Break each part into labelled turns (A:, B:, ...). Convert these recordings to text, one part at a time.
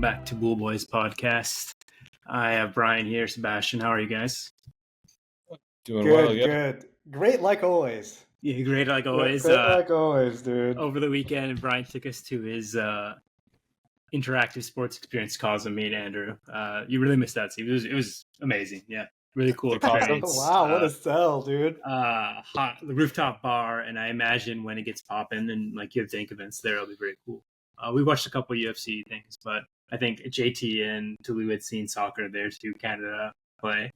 A: back to Bool Boys podcast. I have Brian here. Sebastian, how are you guys?
B: Doing
C: good,
B: well, yeah.
C: Good. Great like always.
A: Yeah, great like always.
C: Great like always, dude.
A: Over the weekend, Brian took us to his interactive sports experience Cosm, me and Andrew. You really missed that, Steve. It was amazing. Yeah, really cool experience.
C: Wow, what a sell, dude.
A: The rooftop bar, and I imagine when it gets popping and like you have tank events there, it'll be very cool. We watched a couple UFC things, but I think JT and Tulu had seen soccer there too. Canada play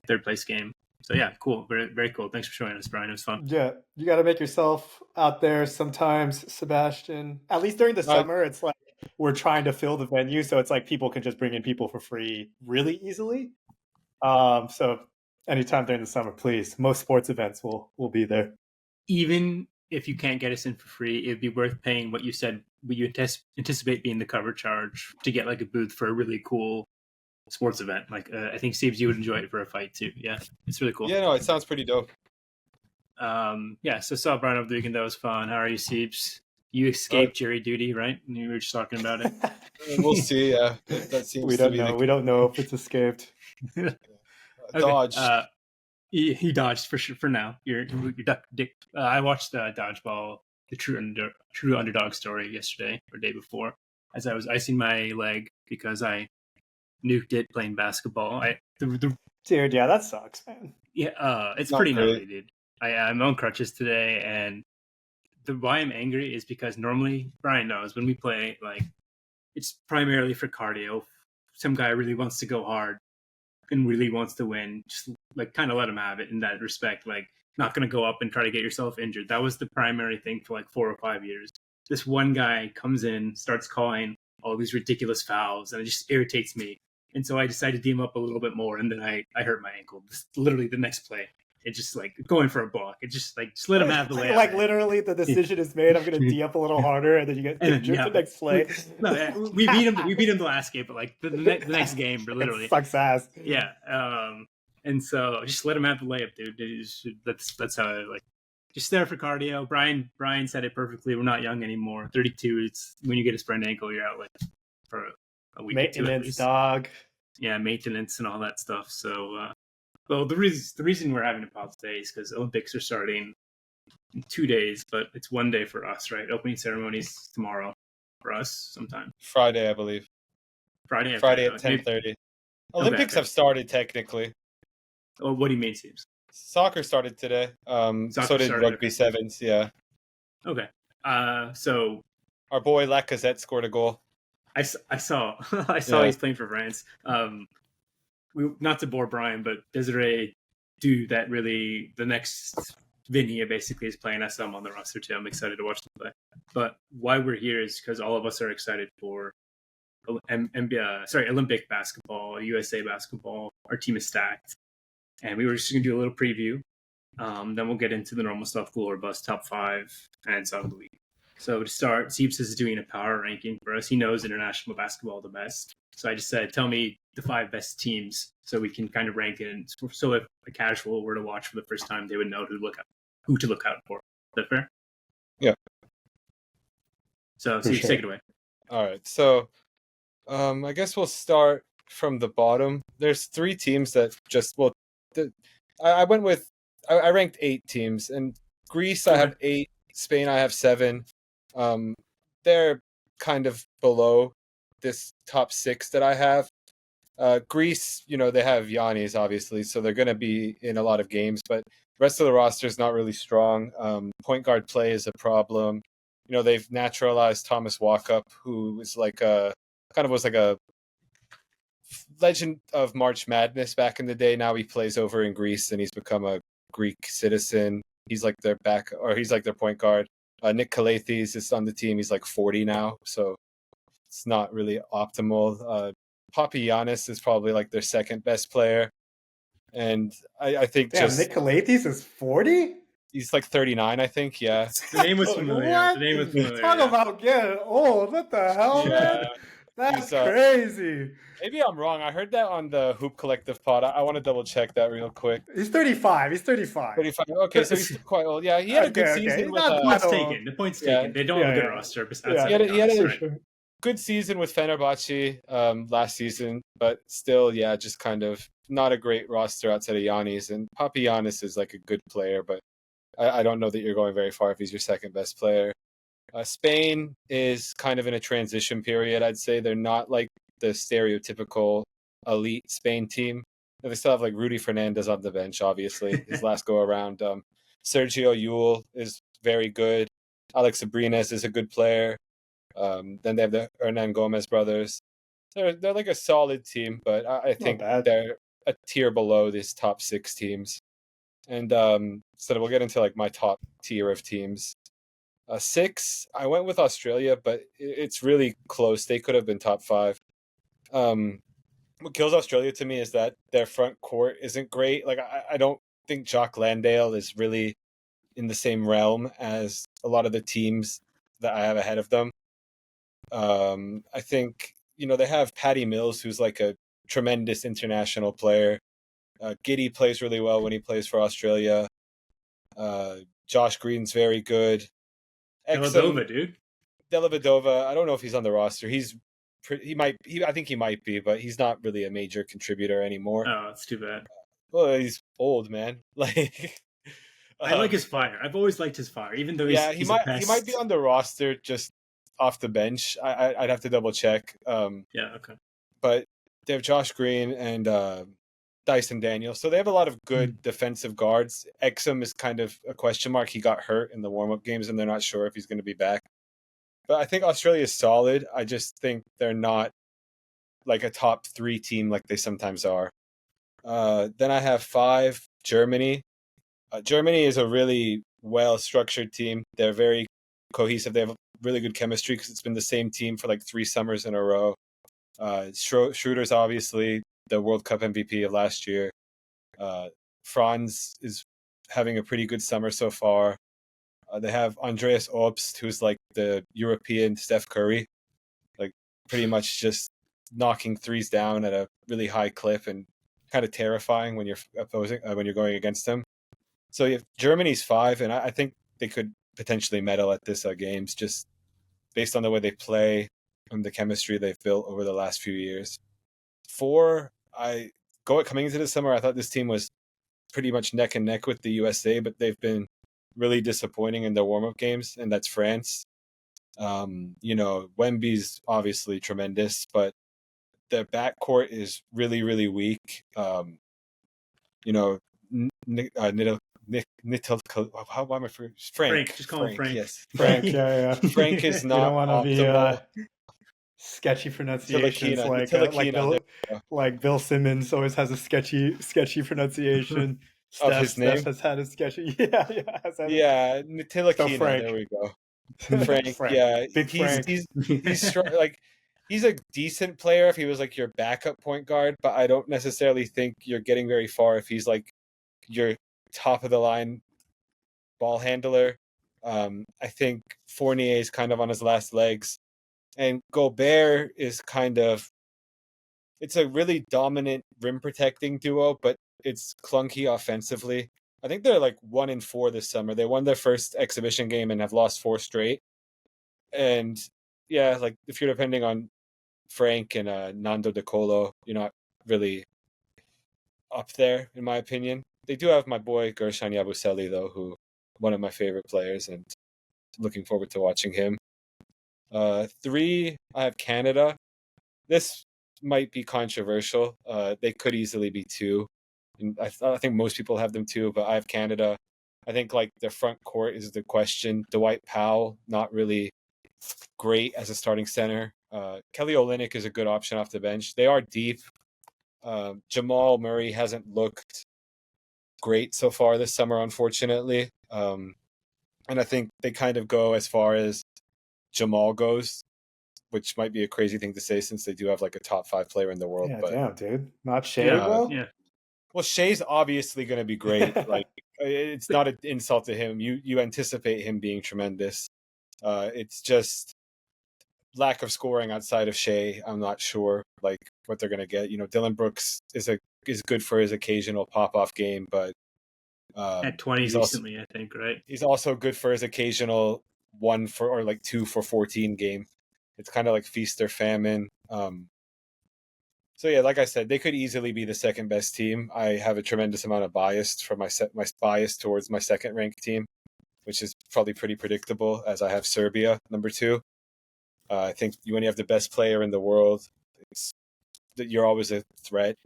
A: third place game. So yeah, cool. Very, very cool. Thanks for showing us, Brian. It was fun.
C: Yeah, you got to make yourself out there sometimes, Sebastian. At least during the summer, it's like we're trying to fill the venue, so it's like people can just bring in people for free really easily. So anytime during the summer, please. Most sports events will be there.
A: Even if you can't get us in for free, it'd be worth paying what you said. What you anticipate being the cover charge to get like a booth for a really cool sports event. Like I think Steve, you would enjoy it for a fight too. Yeah, it's really cool.
B: Yeah, no, it sounds pretty dope.
A: So saw Brian over the weekend. That was fun. How are you, Steve? You escaped jury duty, right? You were just talking about it.
B: We'll see. Yeah, that seems.
C: We don't know. We don't know if it's escaped.
B: Dodged.
A: He dodged for sure. For now, you're duck dick. I watched Dodgeball, the true underdog story yesterday or day before, as I was icing my leg because I nuked it playing basketball.
C: Dude, yeah, that sucks, man.
A: Yeah, it's pretty gnarly, dude. I'm on crutches today, and why I'm angry is because normally Brian knows when we play, like it's primarily for cardio. Some guy really wants to go hard and really wants to win. Just like kind of let him have it in that respect. Like not going to go up and try to get yourself injured. That was the primary thing for like 4 or 5 years. This one guy comes in, starts calling all these ridiculous fouls, and it just irritates me. And so I decided to team up a little bit more, and then I hurt my ankle. Literally the next play. It just like going for a block. It just let him have the layup.
C: Like literally the decision is made. I'm going to D up a little harder, and then you get injured the next play.
A: No, we beat him. We beat him the last game, but like the next game, literally
C: sucks ass.
A: Yeah. And so just let him have the layup, dude. That's how I like. Just there for cardio. Brian said it perfectly. We're not young anymore. 32. It's when you get a sprained ankle, you're out like for a week.
C: Maintenance, dog.
A: Yeah, maintenance and all that stuff. So, well, the reason we're having a pause today is because Olympics are starting in 2 days, but it's 1 day for us, right? Opening ceremonies tomorrow for us sometime.
B: Friday, I believe.
A: Friday at
B: 10:30. Olympics have started technically.
A: Oh, what do you mean, Steve?
B: Soccer started today. So did rugby sevens. Yeah.
A: Okay. So
B: our boy Lacazette scored a goal.
A: I saw he's playing for France. Not to bore Brian, but Desiree do that really. The next Vinny basically is playing SM on the roster too. I'm excited to watch them play. But why we're here is because all of us are excited for Olympic basketball, USA basketball. Our team is stacked, and we were just going to do a little preview. Then we'll get into the normal stuff, cool or bust, top 5, and side of the week. So to start, Seeps is doing a power ranking for us. He knows international basketball the best. So I just said, tell me the 5 best teams so we can kind of rank it. And so if a casual were to watch for the first time, they would know who to look out for. Is that fair?
B: Yeah.
A: So Seeps, take it away.
B: All right. So I guess we'll start from the bottom. There's 3 teams that I went with, I ranked 8 teams. And Greece, I have 8. Spain, I have 7. They're kind of below this top 6 that I have. Greece, they have Giannis, obviously, so they're going to be in a lot of games, but the rest of the roster is not really strong. Point guard play is a problem. They've naturalized Thomas Walkup, who is was like a legend of March Madness back in the day. Now he plays over in Greece, and he's become a Greek citizen. He's like their he's like their point guard. Nick Kalathis is on the team. He's like 40 now, so it's not really optimal. Papagiannis is probably like their second best player. And I think
C: Nick Kalathis is 40?
B: He's like 39, I think, yeah.
A: The name was familiar.
C: Talk about getting old. What the hell, man? That's crazy.
B: Maybe I'm wrong. I heard that on the Hoop Collective pod. I want to double check that real quick.
C: He's 35. 35.
B: Okay, so he's quite old. Yeah, he had a good season.
A: The point's taken. They don't have a good roster.
B: good season with Fenerbahce last season, but still, yeah, just kind of not a great roster outside of Yannis. And Papagiannis is like a good player, but I don't know that you're going very far if he's your second best player. Spain is kind of in a transition period, I'd say. They're not like the stereotypical elite Spain team. They still have like Rudy Fernandez on the bench, obviously, his last go around. Sergio Yul is very good. Alex Abrines is a good player. Then they have the Hernan Gomez brothers. They're like a solid team, but I think they're a tier below these top 6 teams. And so we'll get into like my top tier of teams. 6, I went with Australia, but it's really close. They could have been top 5. What kills Australia to me is that their front court isn't great. Like I don't think Jock Landale is really in the same realm as a lot of the teams that I have ahead of them. I think, they have Patty Mills, who's like a tremendous international player. Giddy plays really well when he plays for Australia. Josh Green's very good.
A: Dellavedova, dude.
B: Dellavedova, I don't know if he's on the roster. I think he might be, but he's not really a major contributor anymore.
A: Oh, it's too bad.
B: Well, he's old, man. Like,
A: I like his fire. I've always liked his fire, even though
B: he might be on the roster just off the bench. I'd have to double check.
A: Yeah, okay.
B: But they have Josh Green and Dyson Daniels, so they have a lot of good defensive guards. Exum is kind of a question mark. He got hurt in the warm-up games, and they're not sure if he's going to be back. But I think Australia is solid. I just think they're not like a top 3 team like they sometimes are. Then I have 5, Germany. Germany is a really well-structured team. They're very cohesive. They have really good chemistry because it's been the same team for like 3 summers in a row. Schroeder's obviously the World Cup MVP of last year. Franz is having a pretty good summer so far. They have Andreas Obst, who's like the European Steph Curry, like pretty much just knocking threes down at a really high clip and kind of terrifying when you're when you're going against him. So you have Germany's 5, and I think they could potentially medal at this games just based on the way they play and the chemistry they've built over the last few years. 4, coming into the summer, I thought this team was pretty much neck and neck with the USA, but they've been really disappointing in their warm-up games, and that's France. Wemby's obviously tremendous, but their backcourt is really, really weak.
A: Frank. Just call him Frank.
B: Yes,
C: Frank. Yeah.
B: Frank is not
C: you don't want to
B: optimal.
C: be sketchy pronunciations like Bill Simmons always has a sketchy pronunciation.
B: His name?
C: Steph has had a sketchy. Yeah.
B: Ntilikina. So there we go. Frank. Yeah,
C: Big Frank.
B: He's like he's a decent player if he was like your backup point guard, but I don't necessarily think you're getting very far if he's like your top of the line ball handler. I think Fournier is kind of on his last legs, and Gobert is it's a really dominant rim protecting duo, but it's clunky offensively. I think they're like 1-4 this summer. They won their first exhibition game and have lost 4 straight. And yeah, like if you're depending on Frank and Nando De Colo, you're not really up there, in my opinion. They do have my boy Gershon Yabusele, though, who one of my favorite players, and looking forward to watching him. 3, I have Canada. This might be controversial. They could easily be 2. And I think most people have them too, but I have Canada. I think like their front court is the question. Dwight Powell, not really great as a starting center. Kelly Olynyk is a good option off the bench. They are deep. Jamal Murray hasn't looked great so far this summer, unfortunately. And I think they kind of go as far as Jamal goes, which might be a crazy thing to say since they do have like a top 5 player in the world.
C: Yeah,
B: but
C: damn, dude. Not Shea, bro?
A: Yeah.
B: Well, Shea's obviously going to be great. Like, it's not an insult to him. You anticipate him being tremendous. It's just lack of scoring outside of Shea. I'm not sure like what they're going to get. Dylan Brooks is good for his occasional pop-off game, but
A: at 20 recently, I think, right?
B: He's also good for his occasional 2 for 14 game It's kind of like feast or famine. So yeah, like I said, they could easily be the second best team. I have a tremendous amount of bias from my bias towards my second ranked team, which is probably pretty predictable, as I have Serbia number 2. I think when you have the best player in the world, you're always a threat.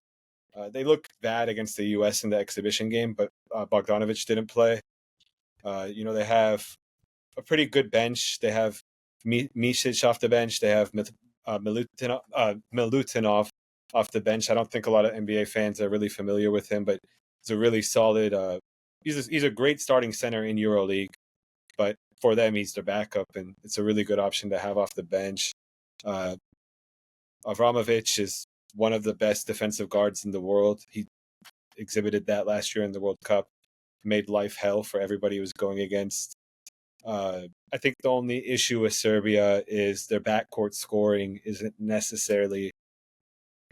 B: They look bad against the U.S. in the exhibition game, but Bogdanovic didn't play. They have a pretty good bench. They have Misic off the bench. They have Milutinov off the bench. I don't think a lot of NBA fans are really familiar with him, but he's a really solid. He's a great starting center in EuroLeague, but for them, he's their backup, and it's a really good option to have off the bench. Avramovic is one of the best defensive guards in the world. He exhibited that last year in the World Cup, made life hell for everybody he was going against. I think the only issue with Serbia is their backcourt scoring isn't necessarily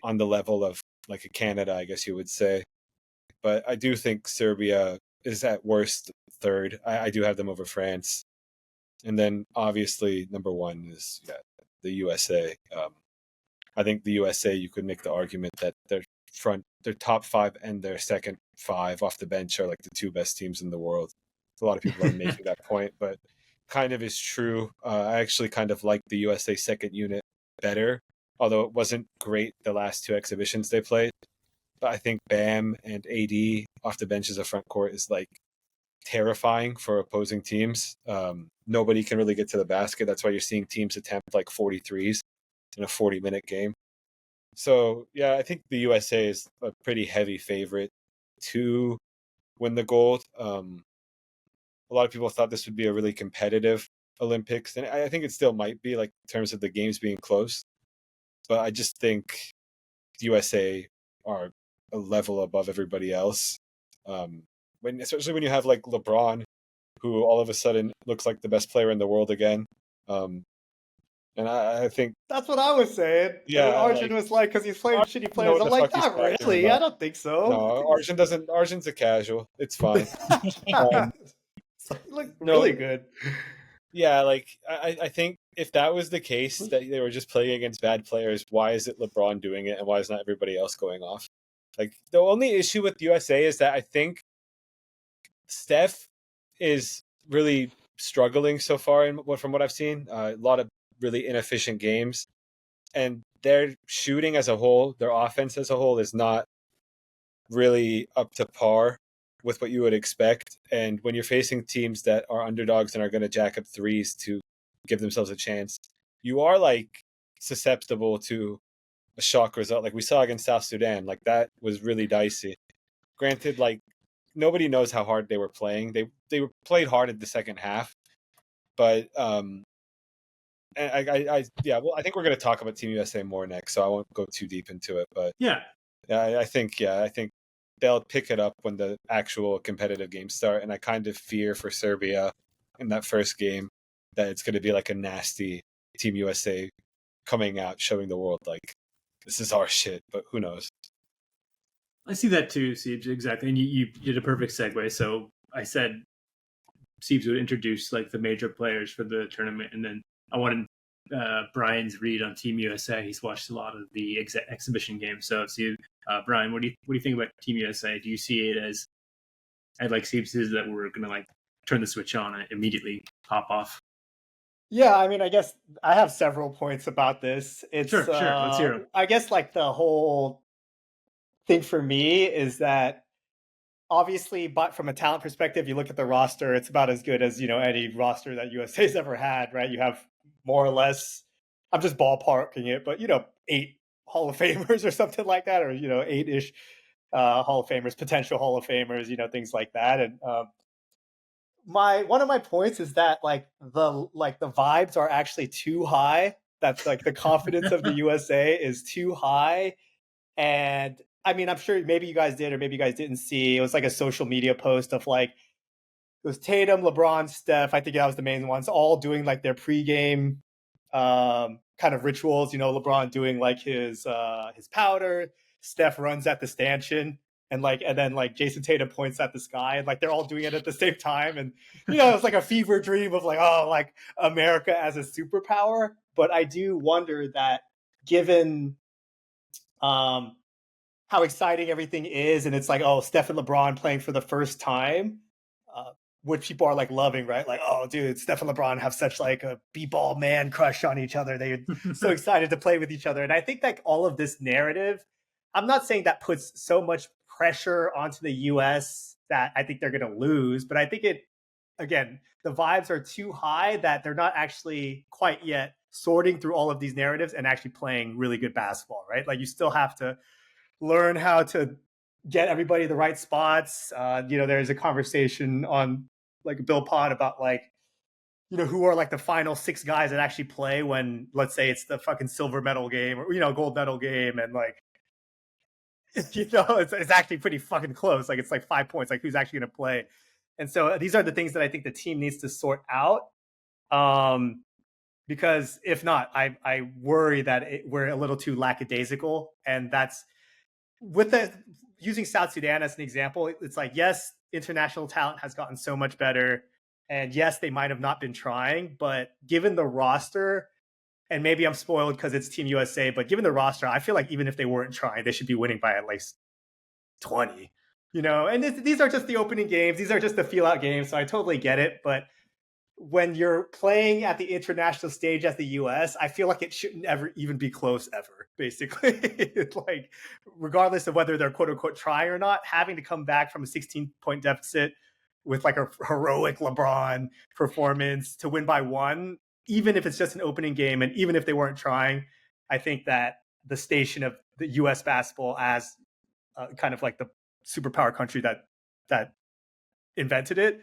B: on the level of like a Canada, I guess you would say. But I do think Serbia is at worst third. I do have them over France. And then obviously number 1 is the USA. I think the USA, you could make the argument that their top 5 and their second 5 off the bench are like the 2 best teams in the world. A lot of people are making that point, but kind of is true. I actually kind of like the USA second unit better, although it wasn't great the last 2 exhibitions they played. But I think Bam and AD off the bench as a front court is like terrifying for opposing teams. Nobody can really get to the basket. That's why you're seeing teams attempt like 43s in a 40-minute game. So, yeah, I think the USA is a pretty heavy favorite to win the gold. A lot of people thought this would be a really competitive Olympics, and I think it still might be, like, in terms of the games being close. But I just think the USA are a level above everybody else. Especially when you have, like, LeBron, who all of a sudden looks like the best player in the world again. And I think
C: that's what I was saying.
B: Yeah,
C: Arjun was like, because he's playing shitty players. I'm like, not really. I don't think so.
B: No, Arjun's a casual. It's fine.
C: He looked really good.
B: Yeah, like I think if that was the case, that they were just playing against bad players, why is it LeBron doing it and why is not everybody else going off? Like, the only issue with USA is that I think Steph is really struggling so far from what I've seen. A lot of really inefficient games, and their shooting as a whole, their offense as a whole, is not really up to par with what you would expect. And when you're facing teams that are underdogs and are going to jack up threes to give themselves a chance, you are like susceptible to a shock result, like we saw against South Sudan. Like, that was really dicey. Granted, like, nobody knows how hard they were playing. They were played hard in the second half, but I think we're going to talk about Team USA more next, so I won't go too deep into it. But I think they'll pick it up when the actual competitive games start, and I kind of fear for Serbia in that first game that it's going to be like a nasty Team USA coming out showing the world like, this is our shit, but who knows?
A: I see that too, Siebes, exactly. And you did a perfect segue. So I said Siebes would introduce like the major players for the tournament, and then I wanted Brian's read on Team USA. He's watched a lot of the exhibition games. So, Brian, what do you think about Team USA? Do you see it as, like Siebes says, that we're going to like turn the switch on and immediately pop off?
C: Yeah, I mean, I guess I have several points about this.
A: Sure. Let's hear them.
C: I guess like the whole thing for me is that obviously, but from a talent perspective, you look at the roster, it's about as good as, any roster that USA's ever had, right? You have more or less, I'm just ballparking it, but 8 Hall of Famers or something like that, or 8-ish Hall of Famers, potential Hall of Famers, things like that. And one of my points is that the vibes are actually too high. That's like the confidence of the USA is too high. And I mean, I'm sure maybe you guys did, or maybe you guys didn't see. It was like a social media post of like, it was Tatum, LeBron, Steph. I think that was the main ones, all doing like their pregame kind of rituals. LeBron doing like his powder. Steph runs at the stanchion, and then Jason Tatum points at the sky, and like they're all doing it at the same time. And it's like a fever dream of like, oh, like America as a superpower. But I do wonder that given how exciting everything is, and it's like, oh, Steph and LeBron playing for the first time, which people are like loving, right? Like, oh, dude, Steph and LeBron have such like a b-ball man crush on each other. They're so excited to play with each other. And I think like all of this narrative, I'm not saying that puts so much pressure onto the US that I think they're going to lose, but I think it, again, the vibes are too high that they're not actually quite yet sorting through all of these narratives and actually playing really good basketball, right? Like you still have to learn how to get everybody the right spots. There's a conversation on like Bill Pod about like, who are like the final 6 guys that actually play when, let's say, it's the fucking silver medal game or, gold medal game. And like, it's actually pretty fucking close. Like it's like 5 points, like who's actually going to play. And so these are the things that I think the team needs to sort out. Because if not, I worry that we're a little too lackadaisical. And that's with using South Sudan as an example. It's like, yes, international talent has gotten so much better. And yes, they might have not been trying, but given the roster, and maybe I'm spoiled because it's Team USA, but given the roster, I feel like even if they weren't trying, they should be winning by at least 20, and these are just the opening games. These are just the feel out games. So I totally get it. But when you're playing at the international stage as the US, I feel like it shouldn't ever even be close ever, basically. It's like, regardless of whether they're quote unquote trying or not, having to come back from a 16-point deficit with like a heroic LeBron performance to win by 1, even if it's just an opening game and even if they weren't trying, I think that the station of the US basketball as kind of like the superpower country that invented it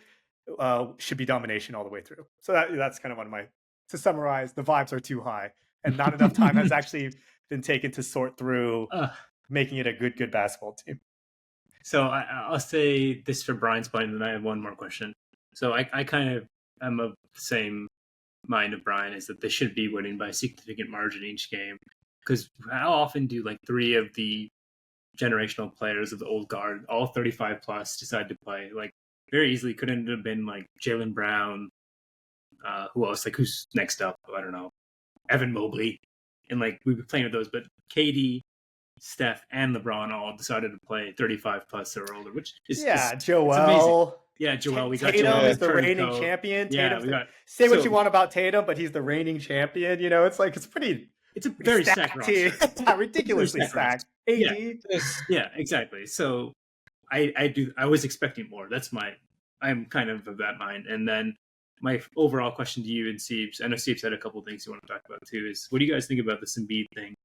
C: should be domination all the way through. So that's kind of one of to summarize, the vibes are too high and not enough time has actually been taken to sort through making it a good basketball team.
A: So I'll say this for Brian's point, and then I have one more question. So I kind of am of the same mind of Brian, is that they should be winning by a significant margin each game. Because how often do like 3 of the generational players of the old guard, all 35 plus, decide to play? Like very easily could have been like Jaylen Brown. Who else? Like who's next up? I don't know. Evan Mobley. And like we've been playing with those, but KD, Steph, and LeBron all decided to play 35 plus or older, which is
C: Joel.
A: Yeah, Joel. We got
C: Tatum
A: Joel
C: is the reigning champion. Say what you want about Tatum, but he's the reigning champion. It's like it's a
A: very stacked roster.
C: Ridiculously stacked. AD.
A: Yeah, exactly. So I was expecting more. I'm kind of that mind. And then my overall question to you and Siebes, I know Siebes had a couple things you want to talk about too, is what do you guys think about this Embiid thing?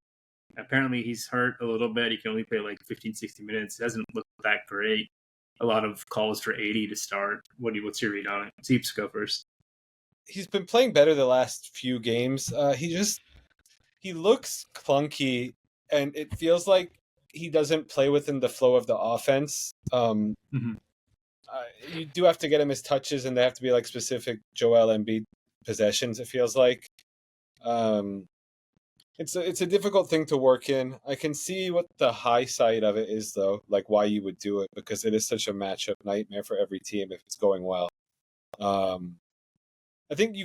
A: Apparently he's hurt a little bit. He can only play like 15, 60 minutes. It doesn't look that great. A lot of calls for 80 to start. What's your read on it? Siebes, go first.
B: He's been playing better the last few games. He looks clunky, and it feels like he doesn't play within the flow of the offense. You do have to get him his touches, and they have to be like specific Joel Embiid possessions. It feels like it's a difficult thing to work in. I can see what the high side of it is, though, like why you would do it, because it is such a matchup nightmare for every team if it's going well. I think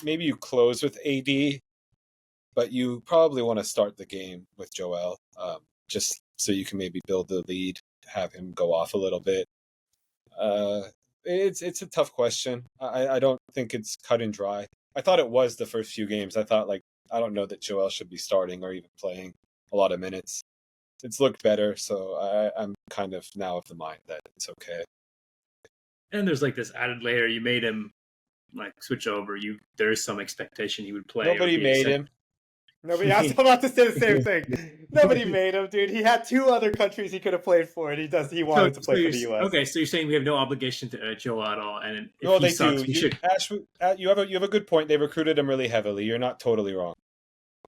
B: maybe you close with AD, but you probably want to start the game with Joel, just so you can maybe build the lead, have him go off a little bit. It's a tough question. I don't think it's cut and dry. I thought it was the first few games. I thought I don't know that Joel should be starting or even playing a lot of minutes. It's looked better, so I'm kind of now of the mind that it's okay.
A: And there's like this added layer. You made him like switch over. There's some expectation he would play.
B: Nobody made him.
C: Nobody. I was about to say the same thing. Nobody made him, dude. He had 2 other countries he could have played for, and he wanted to play for the US.
A: Okay, so you're saying we have no obligation to Joel at all, and
B: if they sucks, do. Ash, you have a good point. They recruited him really heavily. You're not totally wrong.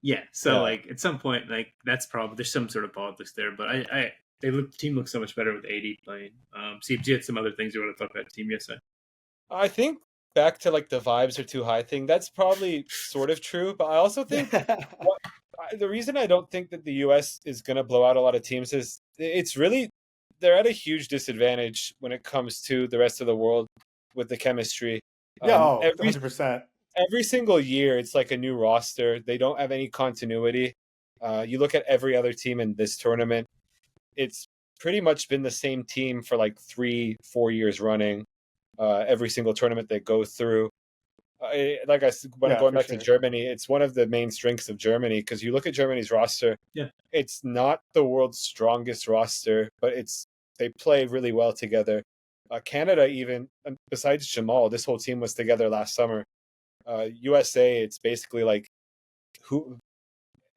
A: Yeah. So like at some point, like that's probably there's some sort of politics there, but the team looks so much better with AD playing. See if you had some other things you want to talk about Team USA.
B: I think back to like the vibes are too high thing. That's probably sort of true, but I also think the reason I don't think that the US is going to blow out a lot of teams is they're at a huge disadvantage when it comes to the rest of the world with the chemistry.
C: Yeah, 100%.
B: every single year it's like a new roster. They don't have any continuity. You look at every other team in this tournament, it's pretty much been the same team for like 3-4 years running. Every single tournament they go through. Like I said, when going back to Germany, it's one of the main strengths of Germany, because you look at Germany's roster.
A: Yeah,
B: it's not the world's strongest roster, but they play really well together. Canada, even besides Jamal, this whole team was together last summer. USA, it's basically like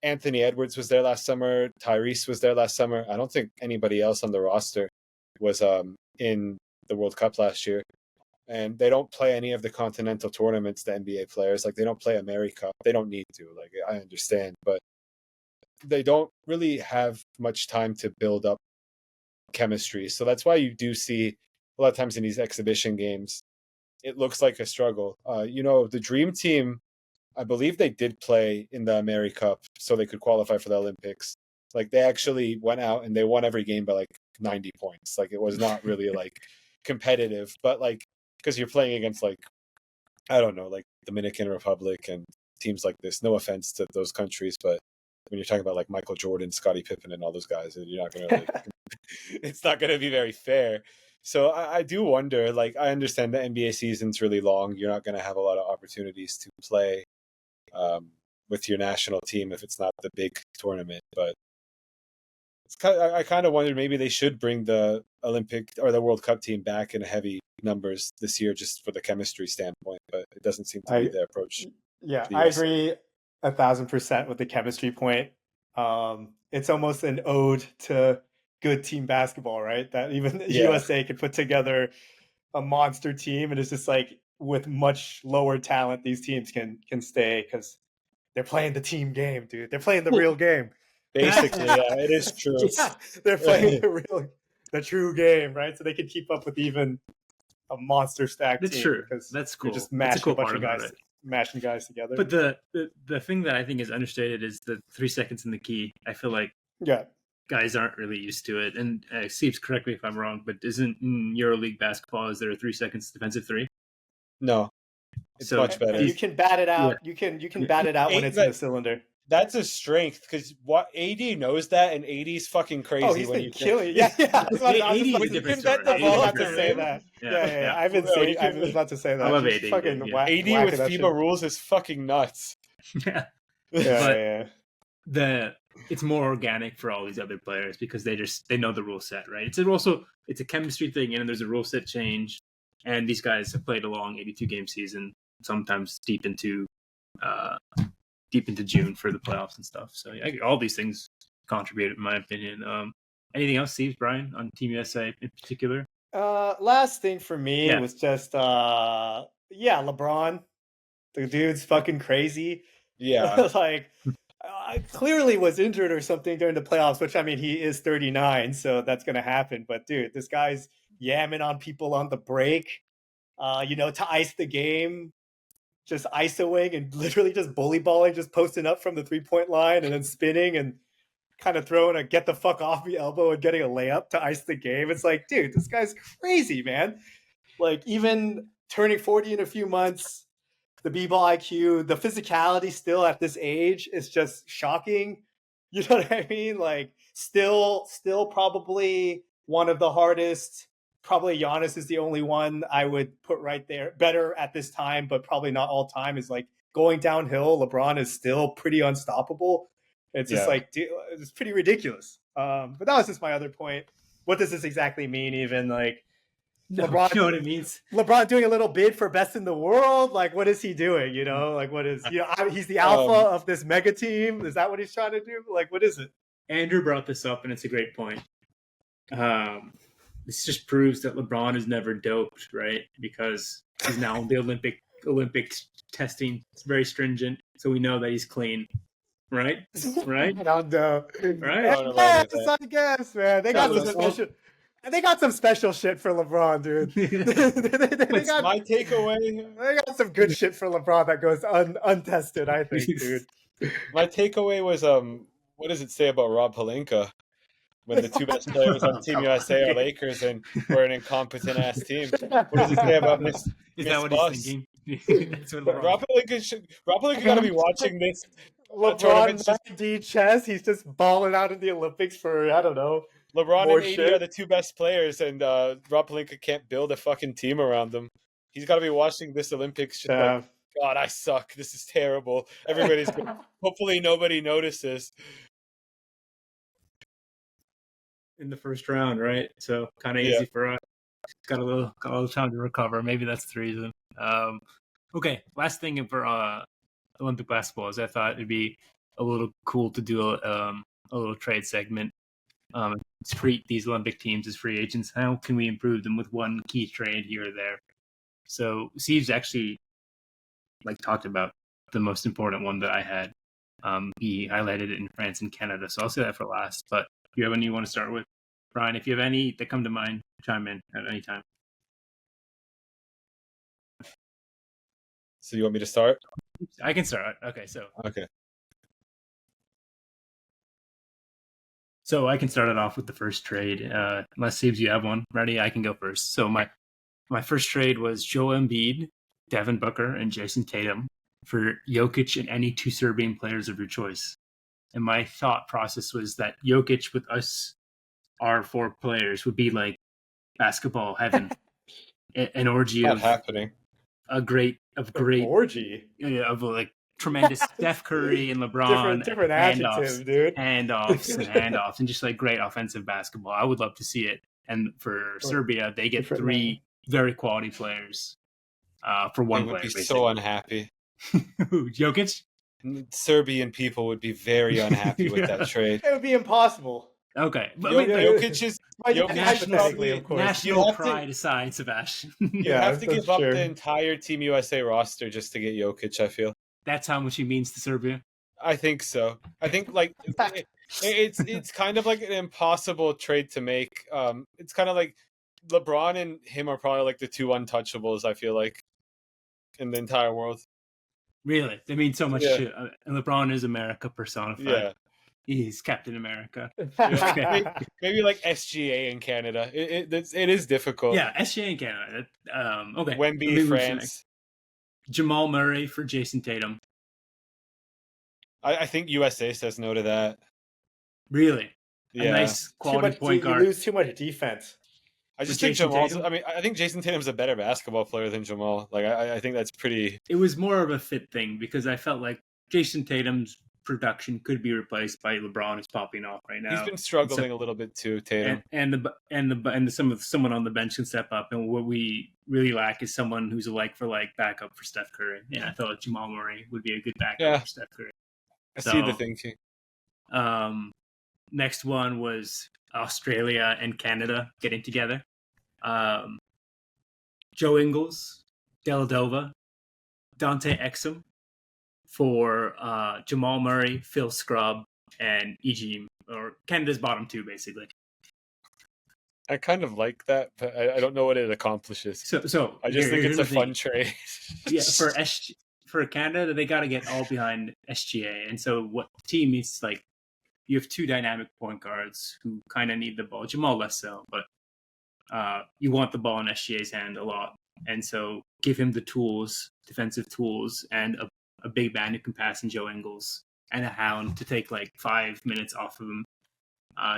B: Anthony Edwards was there last summer. Tyrese was there last summer. I don't think anybody else on the roster was in the World Cup last year. And they don't play any of the continental tournaments, the NBA players. Like, they don't play AmeriCup. They don't need to. Like, I understand. But they don't really have much time to build up chemistry. So that's why you do see a lot of times in these exhibition games, it looks like a struggle. The Dream Team, I believe they did play in the AmeriCup so they could qualify for the Olympics. Like, they actually went out and they won every game by like 90 points. Like, it was not really like competitive, but like, because you're playing against like, I don't know, like Dominican Republic and teams like this. No offense to those countries, but when you're talking about like Michael Jordan, Scottie Pippen, and all those guys, you're not going to like, it's not going to be very fair. So I do wonder, like, I understand the NBA season's really long. You're not going to have a lot of opportunities to play with your national team if it's not the big tournament. But I kind of wondered maybe they should bring the Olympic or the World Cup team back in heavy numbers this year just for the chemistry standpoint. But it doesn't seem to be their approach.
C: Yeah, I agree 1,000% with the chemistry point. It's almost an ode to good team basketball, right? That even the USA could put together a monster team, and it's just like with much lower talent, these teams can stay because they're playing the team game, dude. They're playing the real game.
B: Basically, yeah, it is true.
C: Yeah, they're playing the true game, right? So they can keep up with even a monster stack team.
A: That's true. That's cool.
C: You're just mashing a bunch of guys, mashing guys together.
A: But the thing that I think is understated is the 3 seconds in the key. I feel like guys aren't really used to it. And Steve's, correct me if I'm wrong, but isn't in EuroLeague basketball, is there a 3 seconds defensive three?
B: No. It's much better.
C: You can bat it out. Yeah. You can bat it out when it's in the cylinder.
B: That's a strength, because what AD knows that, and AD's fucking crazy.
C: Oh, he's been killing. Yeah. I was about to say that. Yeah. I was about to say that.
A: I love AD.
C: Fucking
B: AD with FIBA rules is fucking nuts.
A: Yeah. It's more organic for all these other players because they know the rule set, right? It's a chemistry thing, and there's a rule set change, and these guys have played a long 82 game season, sometimes deep into June for the playoffs and stuff. So all these things contribute, in my opinion. Anything else, Steve, Brian, on Team USA in particular?
C: Last thing for me was just LeBron. The dude's fucking crazy.
B: Yeah.
C: Like, clearly was injured or something during the playoffs, which, I mean, he is 39, so that's going to happen. But, dude, this guy's yamming on people on the break, to ice the game, just isoing and literally just bully balling, just posting up from the 3-point line and then spinning and kind of throwing a get the fuck off me elbow and getting a layup to ice the game. It's like, dude, this guy's crazy, man. Like, even turning 40 in a few months, the b-ball IQ, the physicality still at this age is just shocking. You know what I mean? Like, still probably one of the hardest. Probably Giannis is the only one I would put right there. Better at this time, but probably not all time. Is like going downhill. LeBron is still pretty unstoppable. It's just like, dude, it's pretty ridiculous. But that was just my other point. What does this exactly mean? Even like LeBron,
A: you know what it means?
C: LeBron doing a little bid for best in the world. Like, what is he doing? Like, what is he's the alpha of this mega team. Is that what he's trying to do? Like, what is it?
A: Andrew brought this up, and it's a great point. This just proves that LeBron is never doped, right? Because he's now in the Olympics testing. It's very stringent, so we know that he's clean, right? Right?
C: I don't know.
A: Right?
C: I guess, man. They got some special shit for LeBron, dude.
B: My takeaway.
C: They got some good shit for LeBron that goes untested, I think, dude.
B: My takeaway was, what does it say about Rob Pelinka? When the two best players on Team USA are Lakers and we're an incompetent ass team. What does it say about Miss
A: Is that what
B: Buss?
A: he's thinking? That's what LeBron.
B: Rob Pelinka got to be watching this.
C: LeBron 90 chess. He's just balling out in the Olympics for, I don't know.
B: LeBron
C: more
B: and AD
C: shit.
B: are the two best players, and Rob Pelinka can't build a fucking team around them. He's got to be watching this Olympics just like, God, I suck. This is terrible. Everybody's hopefully nobody notices.
A: In the first round, right? So kind of easy for us. Got a little time to recover. Maybe that's the reason. Okay, last thing for Olympic basketball is I thought it'd be a little cool to do a little trade segment. Treat these Olympic teams as free agents. How can we improve them with one key trade here or there? So Steve's actually talked about the most important one that I had. He highlighted it in France and Canada, so I'll say that for last. But do you have any you want to start with, Brian? If you have any that come to mind, chime in at any time.
B: So you want me to start?
A: I can start. Okay. So I can start it off with the first trade. Unless Steve's you have one ready, I can go first. So my first trade was Joel Embiid, Devin Booker, and Jason Tatum for Jokic and any two Serbian players of your choice. And my thought process was that Jokic with us, our four players, would be like basketball heaven, an orgy
B: Not
A: of
B: happening.
C: A great orgy
A: of like tremendous Steph Curry and LeBron,
C: different adjective, dude.
A: handoffs, and just like great offensive basketball. I would love to see it. And for Serbia, they get three very quality players for one player.
B: They would be so unhappy.
A: Jokic?
B: Serbian people would be very unhappy with that trade.
C: It would be impossible.
A: Okay.
B: Jokic is
C: hypothetically, of course.
A: National pride aside, Sebastian.
B: You have to give up the entire Team USA roster just to get Jokic, I feel.
A: That's how much he means to Serbia?
B: I think so. I think it's kind of like an impossible trade to make. It's kind of like LeBron and him are probably like the two untouchables, I feel like, in the entire world.
A: Really? They mean so much to and LeBron is America personified.
B: Yeah.
A: He's Captain America.
B: Maybe like SGA in Canada. It is difficult.
A: Yeah, SGA in Canada. Okay.
B: Wemby, France.
A: Jamal Murray for Jason Tatum.
B: I think USA says no to that.
A: Really?
B: Yeah.
A: A nice quality point guard.
C: You lose too much defense.
B: I just think Jamal's. I mean, I think Jason Tatum's a better basketball player than Jamal. Like, I think that's pretty.
A: It was more of a fit thing because I felt like Jason Tatum's production could be replaced by LeBron, who's popping off right now.
B: He's been struggling a little bit too, Tatum.
A: And someone on the bench can step up. And what we really lack is someone who's a like for like backup for Steph Curry. And I felt like Jamal Murray would be a good backup for Steph Curry.
B: I see the thinking.
A: Next one was Australia and Canada getting together. Joe Ingles, Deladova, Dante Exum for Jamal Murray, Phil Scrubb, and Ejim, or Canada's bottom two, basically.
B: I kind of like that, but I don't know what it accomplishes.
A: So
B: I just think it's a fun trade.
A: Yeah, for Canada, they got to get all behind SGA, and so what the team is like, you have two dynamic point guards who kind of need the ball. Jamal less so, but you want the ball in SGA's hand a lot, and so give him the tools, defensive tools, and a big man who can pass in Joe Ingles, and a hound to take like 5 minutes off of him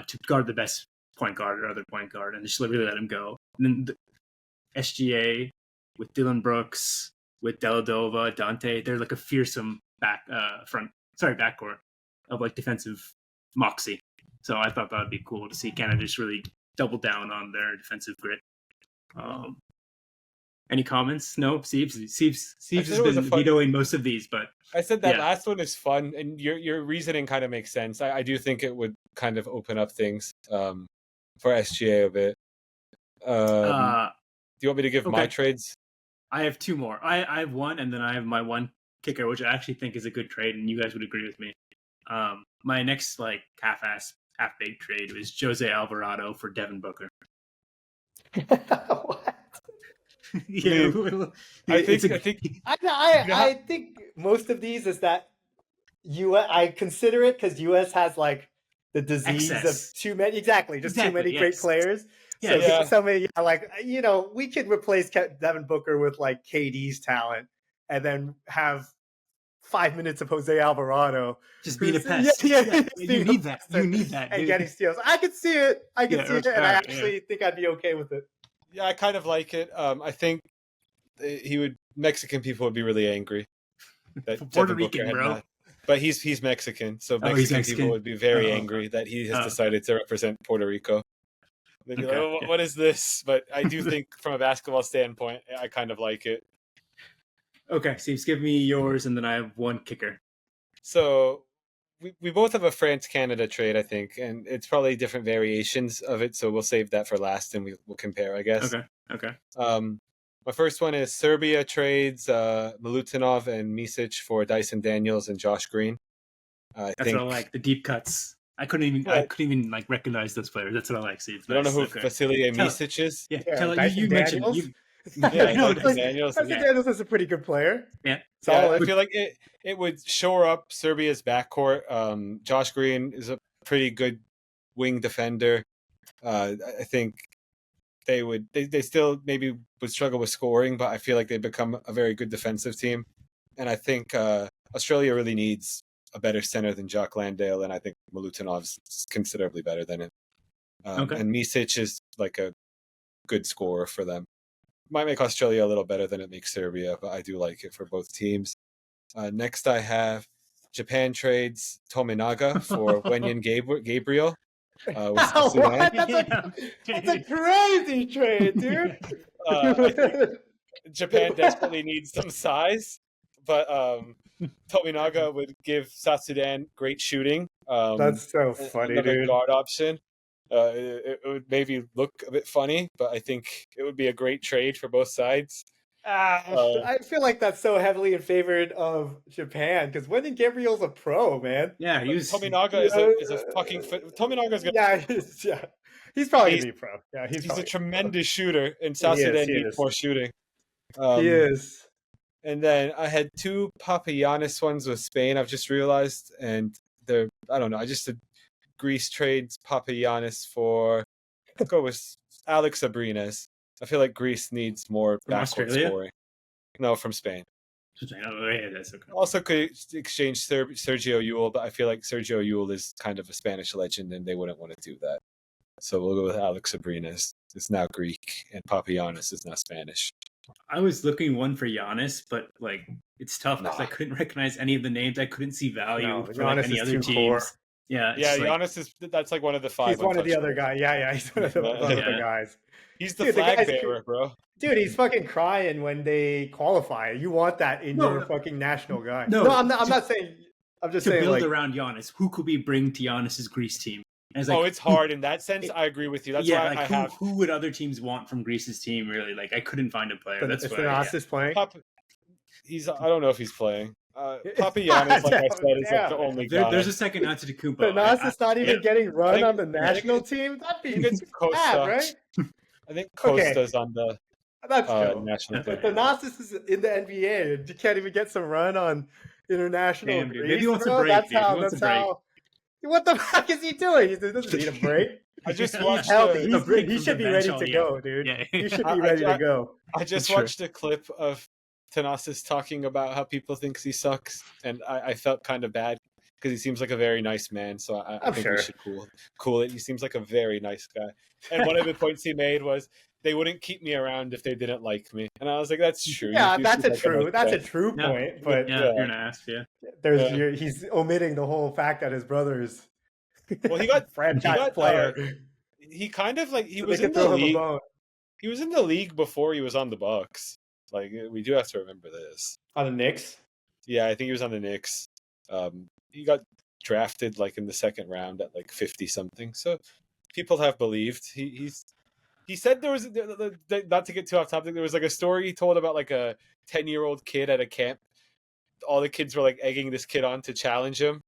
A: to guard the best point guard or other point guard, and just really let him go. And then the SGA with Dylan Brooks, with Deladova, Dante, they're like a fearsome backcourt of like defensive moxie. So I thought that would be cool to see Canada just really double down on their defensive grit. Any comments? No, Steve's has been vetoing most of these, but
B: I said that last one is fun, and your reasoning kind of makes sense. I do think it would kind of open up things for SGA a bit. Do you want me to give my trades?
A: I have two more. I have one, and then I have my one kicker, which I actually think is a good trade, and you guys would agree with me. My next half-baked trade was Jose Alvarado for Devin Booker.
C: What?
A: Yeah,
C: I think most of these is that I consider it because US has like the disease of too many. Too many great players. So many, we could replace Devin Booker with like KD's talent and then have 5 minutes of Jose Alvarado
A: just being a pest. You need that. You need that,
C: and
A: dude.
C: getting steals. I could see it. I could see it, and I
A: yeah.
C: actually think I'd be okay with it.
B: Yeah, I kind of like it. I think Mexican people would be really angry. That
A: Puerto
B: Devin
A: Rican,
B: Booker had
A: bro.
B: not. But he's Mexican, so
A: he's
B: Mexican
A: Mexican.
B: people would be very angry that he has decided to represent Puerto Rico. They'd be like, oh, what is this? But I do think from a basketball standpoint, I kind of like it.
A: Okay, so give me yours, and then I have one kicker.
B: So we both have a France-Canada trade, I think, and it's probably different variations of it, so we'll save that for last, and we'll compare, I guess.
A: Okay.
B: My first one is Serbia trades Milutinov and Misic for Dyson Daniels and Josh Green.
A: That's what I like, the deep cuts. I couldn't even like recognize those players. That's what I like. See,
B: I don't know who Vasilije Misic is.
A: Yeah,
C: you mentioned.
B: Dyson Daniels.
C: Dyson Daniels is a pretty good player.
A: Yeah,
C: solid.
B: I feel like it would shore up Serbia's backcourt. Josh Green is a pretty good wing defender. I think they still maybe would struggle with scoring, but I feel like they've become a very good defensive team. And I think Australia really needs a better center than Jock Landale, and I think Milutinov's considerably better than him. And Misic is like a good scorer for them. Might make Australia a little better than it makes Serbia, but I do like it for both teams. Next I have Japan trades Tominaga for Wenyan Gabriel.
C: That's a crazy trade, dude.
B: I think Japan desperately needs some size, but Tominaga would give South Sudan great shooting.
C: That's so funny, dude.
B: Guard option. It would maybe look a bit funny, but I think it would be a great trade for both sides.
C: I feel like that's so heavily in favor of Japan because Wenyan Gabriel's a pro, man.
A: Yeah,
B: Tominaga is a fucking. Tominaga's gonna.
C: Yeah, he's probably gonna be pro. Yeah, he's
B: a tremendous shooder, and South Sudan needs more shooting.
C: He is.
B: And then I had two Papagiannis ones with Spain. I've just realized, and they're I don't know. I just did Greece trades Papagiannis for. I'll go with Alex Abrines. I feel like Greece needs more backcourt scoring. No, from Spain.
A: Oh, yeah, that's okay.
B: Also could exchange Sergio Llull, but I feel like Sergio Llull is kind of a Spanish legend, and they wouldn't want to do that. So we'll go with Alex Abrines. It's now Greek, and Papagiannis is now Spanish.
A: I was looking one for Giannis, but like it's tough because I couldn't recognize any of the names. I couldn't see value for like, any other teams.
C: Core.
A: Yeah,
B: Giannis that's like one of the five.
C: He's one of the other guys. Yeah, he's one of the other guys.
B: He's the flag bearer, bro.
C: Dude, he's fucking crying when they qualify. You want that in your fucking national guy. No, I'm not saying. I'm just saying.
A: To build around Giannis, who could we bring to Giannis's Greece team?
B: It's it's hard in that sense. I agree with you. That's why I have.
A: Who would other teams want from Greece's team? Really, like I couldn't find a player. That's why.
C: Thanasis playing.
B: I don't know if he's playing. Papagiannis, like I said, is like the only guy.
A: There's a second Antetokounmpo.
C: Thanasis not even getting run on the national team. That'd be bad, right?
B: I think Costa's on the national team.
C: But Thanasis is in the NBA and you can't even get some run on international.
A: Maybe he wants a break. That's how.
C: What the fuck is he doing? He doesn't need a break.
B: I just watched
C: he should be ready to go, dude. Yeah. He should be ready to go.
B: I just watched a clip of Thanasis talking about how people think he sucks, and I felt kind of bad because he seems like a very nice man. So I think we should cool it. He seems like a very nice guy. And one of the points he made was they wouldn't keep me around if they didn't like me, and I was like, that's true.
C: Yeah, that's a true point. But
A: you're an ass.
C: Yeah, he's omitting the whole fact that his brother's
B: he got
C: franchise player.
B: He kind of like he was in the league. He was in the league before he was on the Bucks. Like we do have to remember this.
C: On the Knicks?
B: Yeah, I think he was on the Knicks. He got drafted like in the second round at like 50 something. So people have believed he said there was not to get too off topic. There was like a story he told about like a 10-year-old kid at a camp. All the kids were like egging this kid on to challenge him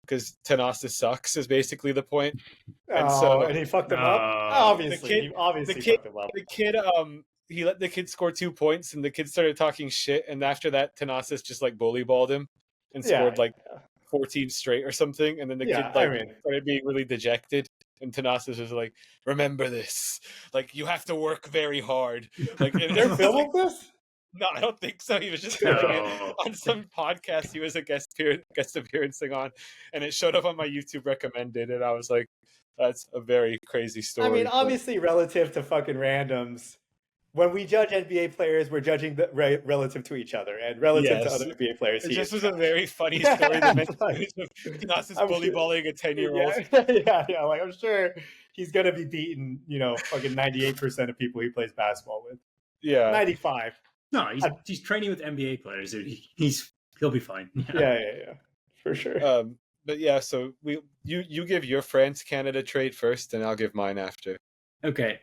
B: because Thanasis sucks is basically the point.
C: And he fucked him up. Obviously,
B: the kid he let the kid score 2 points, and the kid started talking shit. And after that, Thanasis just like bully balled him and scored 14 straight or something. And then the kid started being really dejected. And Thanasis was like, "Remember this. Like you have to work very hard." Like
C: they're filming this.
B: No, I don't think so. He was just doing it
A: No.
B: on some podcast he was a guest appearancing on, and it showed up on my YouTube recommended, and I was like, that's a very crazy story.
C: I mean,
B: but-
C: obviously, relative to fucking randoms, when we judge NBA players, we're judging relative to each other, and relative to
B: Yes.
C: other NBA players,
B: It
C: he
B: just
C: is
B: was a very funny story. The
C: Like,
B: Nas is
C: I'm
B: bully
C: sure-
B: balling a 10-year-old.
C: yeah. Like, I'm sure he's gonna be beating, fucking 98% of people he plays basketball with.
B: Yeah.
C: 95.
A: No, he's training with NBA players, dude. He'll be fine.
C: Yeah, for sure.
B: But yeah, so you give your France-Canada trade first, and I'll give mine after.
A: Okay.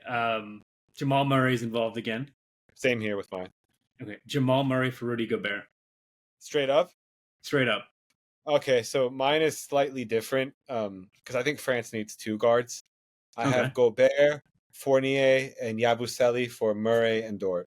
A: Jamal Murray's involved again.
B: Same here with mine.
A: Okay. Jamal Murray for Rudy Gobert.
B: Straight up?
A: Straight up.
B: Okay, so mine is slightly different because I think France needs 2 guards. I have Gobert, Fournier, and Yabusele for Murray and Dort.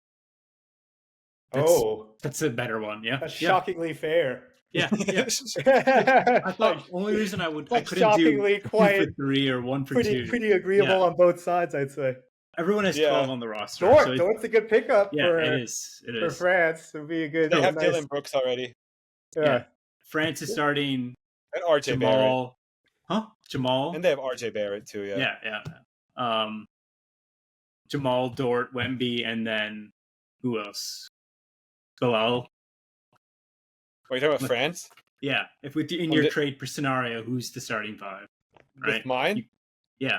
A: That's a better one. Yeah.
C: That's shockingly fair.
A: Yeah. I thought only reason I couldn't
C: shockingly
A: do 2
C: quite
A: for 3 or 1 for 2.
C: Pretty agreeable on both sides, I'd say.
A: Everyone has 12 on the roster.
C: Dort's a good pickup
A: it is.
C: for France. It'd be a good.
B: They have Dylan Brooks already.
C: Yeah.
A: France is starting
B: and RJ
A: Jamal.
B: Barrett.
A: Jamal.
B: And they have RJ Barrett too, yeah.
A: Yeah. Jamal, Dort, Wemby, and then who else? Bilal.
B: Are you talking about France?
A: Yeah. If in your trade scenario, who's the starting 5? Right.
B: With mine?
A: You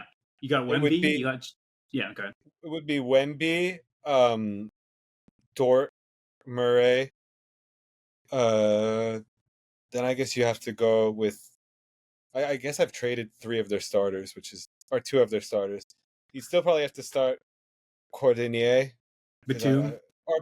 A: got Wemby. You got okay.
B: It would be Wemby, Dort, Murray. Then I guess you have to go with. I guess I've traded 3 of their starters, or 2 of their starters. You still probably have to start Cordinier,
A: Batum,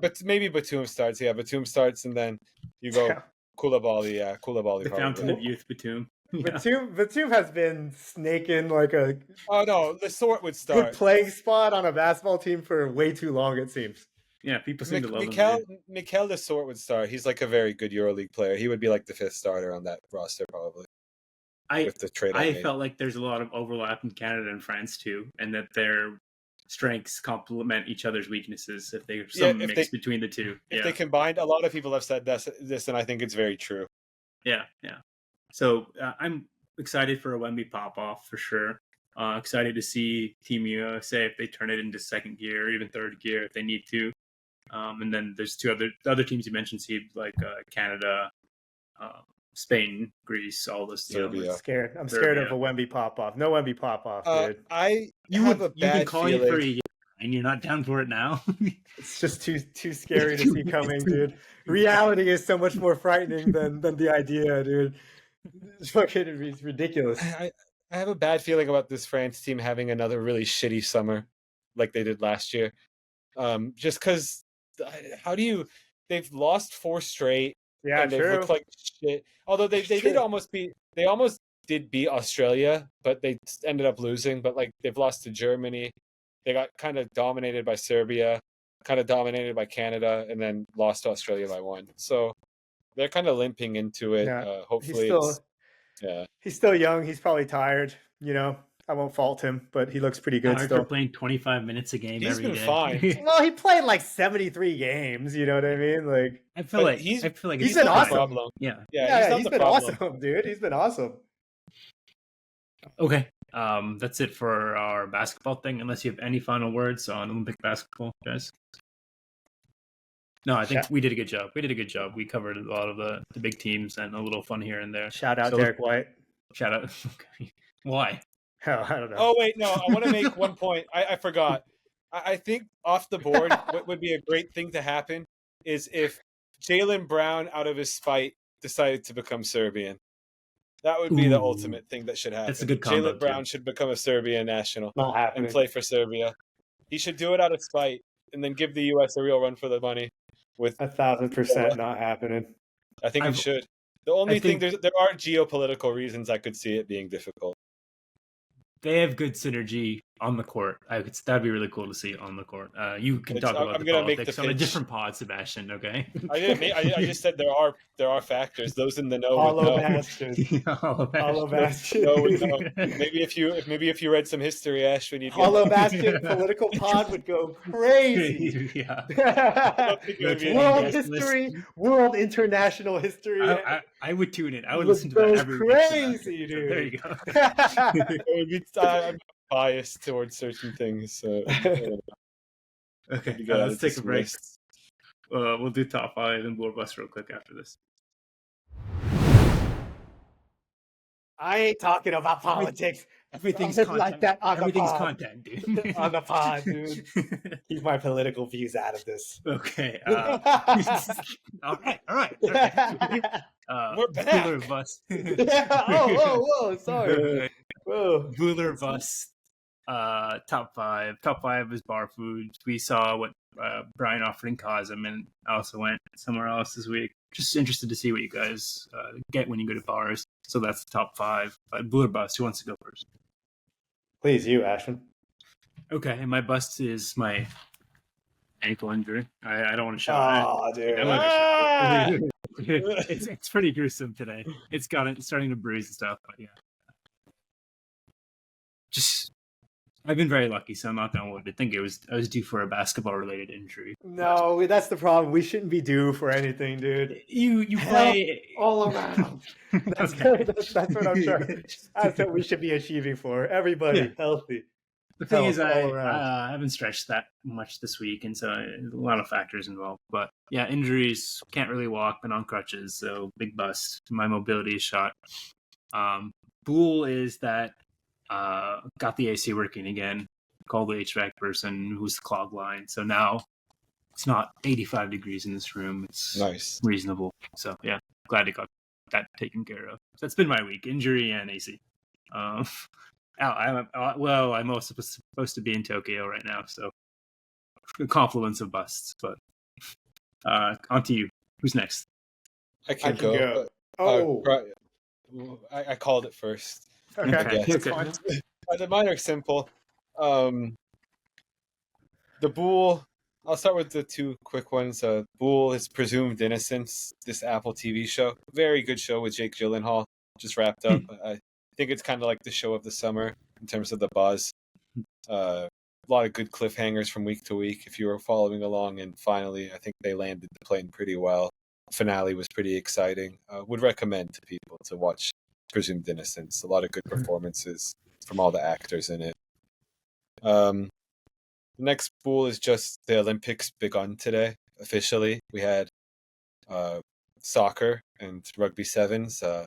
B: but maybe Batum starts. Yeah, Batum starts, and then you go Koulibaly. Yeah, Koulibaly.
A: The fountain of youth, Batum.
C: Batum has been snaking like a.
B: Oh no, Lesort would start.
C: Good playing spot on a basketball team for way too long. It seems.
A: Yeah, people seem to love him.
B: Mikel Lesort would start. He's like a very good EuroLeague player. He would be like the 5th starter on that roster, probably.
A: I felt like there's a lot of overlap in Canada and France too, and that their strengths complement each other's weaknesses if there's some mix between the two.
B: If they combined, a lot of people have said this, and I think it's very true.
A: Yeah. So I'm excited for a Wemby pop-off for sure. Excited to see Team USA if they turn it into 2nd gear or even 3rd gear if they need to. And then there's 2 other teams you mentioned, Steve, like Canada, Spain, Greece, all those teams.
C: I'm scared of a Wemby pop-off. No Wemby pop-off, dude.
B: You've been
A: calling it for a year, and you're not down for it now?
C: It's just too scary to see coming, dude. Reality is so much more frightening than the idea, dude. It's ridiculous.
B: I have a bad feeling about this France team having another really shitty summer like they did last year. Just because, they've lost 4 straight.
C: Yeah,
B: and they
C: true.
B: look like shit. Although they almost did beat Australia, but they ended up losing. But like they've lost to Germany. They got kind of dominated by Serbia, kind of dominated by Canada, and then lost to Australia by 1. So they're kind of limping into it.
C: Yeah.
B: Hopefully,
C: he's still young. He's probably tired. I won't fault him, but he looks pretty good still.
A: Playing 25 minutes a game every day.
B: He's been fine.
C: Well, he played like 73 games. You know what I mean? Like
A: I feel like
C: he's been awesome.
B: Problem.
A: Yeah,
C: he's been awesome, dude. He's been awesome.
A: Okay, that's it for our basketball thing. Unless you have any final words on Olympic basketball, guys. No, I think we did a good job. We covered a lot of the big teams and a little fun here and there.
C: Shout out Derek White.
A: Shout out. Why?
C: Oh, I don't know.
B: Oh, wait, no. I want to make one point. I forgot. I think off the board, what would be a great thing to happen is if Jaylen Brown, out of his spite, decided to become Serbian. That would be the ultimate thing that should happen.
A: That's a good combo.
B: Jaylen Brown should become a Serbian national
C: and
B: play for Serbia. He should do it out of spite and then give the U.S. a real run for the money. With
C: 1,000% not happening.
B: I think it should. The only thing, there are geopolitical reasons I could see it being difficult.
A: They have good synergy on the court. That'd be really cool to see on the court. You can talk about
B: I'm
A: the
B: gonna make
A: politics
B: the
A: on a
B: pitch.
A: different pod, Sebastian. Okay.
B: I just said there are factors. Those in the know would
C: Hollow
B: know.
C: bastards.
A: Hollow
C: Hollow
A: Bastion.
C: bastion.
B: No would know. Maybe if you read some history, Ashwin, you'd
C: Hollow
B: get
C: bastion political pod would go crazy.
A: Yeah.
B: I don't think it would be
C: World
A: guest
C: history, world international history.
A: I would tune in. I would
C: It
A: listen to that
C: goes
A: every week.
C: crazy,
A: So
C: dude.
A: there you go.
B: it would be, I'm biased towards certain things. So
A: Okay,
B: you gotta
A: let's take a break.
B: dismiss.
A: We'll do top 5 and Board Bus real quick after this.
C: I ain't talking about politics.
A: Everything's
C: Something
A: content.
C: like that on the
A: Everything's
C: pod.
A: content, dude.
C: On the pod, dude. Keep my political views out of this.
A: Okay. All right.
B: We're back.
A: Bueller Bus.
C: Whoa, sorry. Whoa.
A: Bueller Bus. Top 5. Top 5 is Bar Foods. We saw what Brian offered in Cosm, and I also went somewhere else this week. Just interested to see what you guys get when you go to bars. So that's the top 5. Bueller Bus. Who wants to go first?
C: Please, you, Ashton.
A: Okay, and my bust is my ankle injury. I don't want to shout.
C: Oh, dude.
A: It's pretty gruesome today. It's starting to bruise and stuff, but yeah. I've been very lucky, so I'm not gonna wood. I think I was due for a basketball related injury.
C: No, that's the problem. We shouldn't be due for anything, dude.
A: You play
C: all around. That's what I'm trying. That's what we should be achieving for. Everybody healthy.
A: The thing
C: Health
A: is,
C: all around.
A: I haven't stretched that much this week, and so a lot of factors involved. But yeah, injuries, can't really walk, been on crutches, so big bust. My mobility is shot. Bool is that got the AC working again, called the HVAC person who's the clog line. So now it's not 85 degrees in this room. It's
B: Nice.
A: reasonable. So yeah, glad it got that taken care of. So that's been my week, injury and AC. I'm also supposed to be in Tokyo right now, so a confluence of busts. But on to you. Who's next?
B: I can go. I called it first.
C: Okay.
B: Mine are simple. The Bool. I'll start with the two quick ones. Bool is Presumed Innocence. This Apple TV show, very good show with Jake Gyllenhaal. Just wrapped up. I think it's kind of like the show of the summer in terms of the buzz. A lot of good cliffhangers from week to week. If you were following along, and finally, I think they landed the plane pretty well. Finale was pretty exciting. Would recommend to people to watch Presumed Innocence. A lot of good performances from all the actors in it. The next Bool is just the Olympics begun today. Officially, we had soccer and rugby sevens. A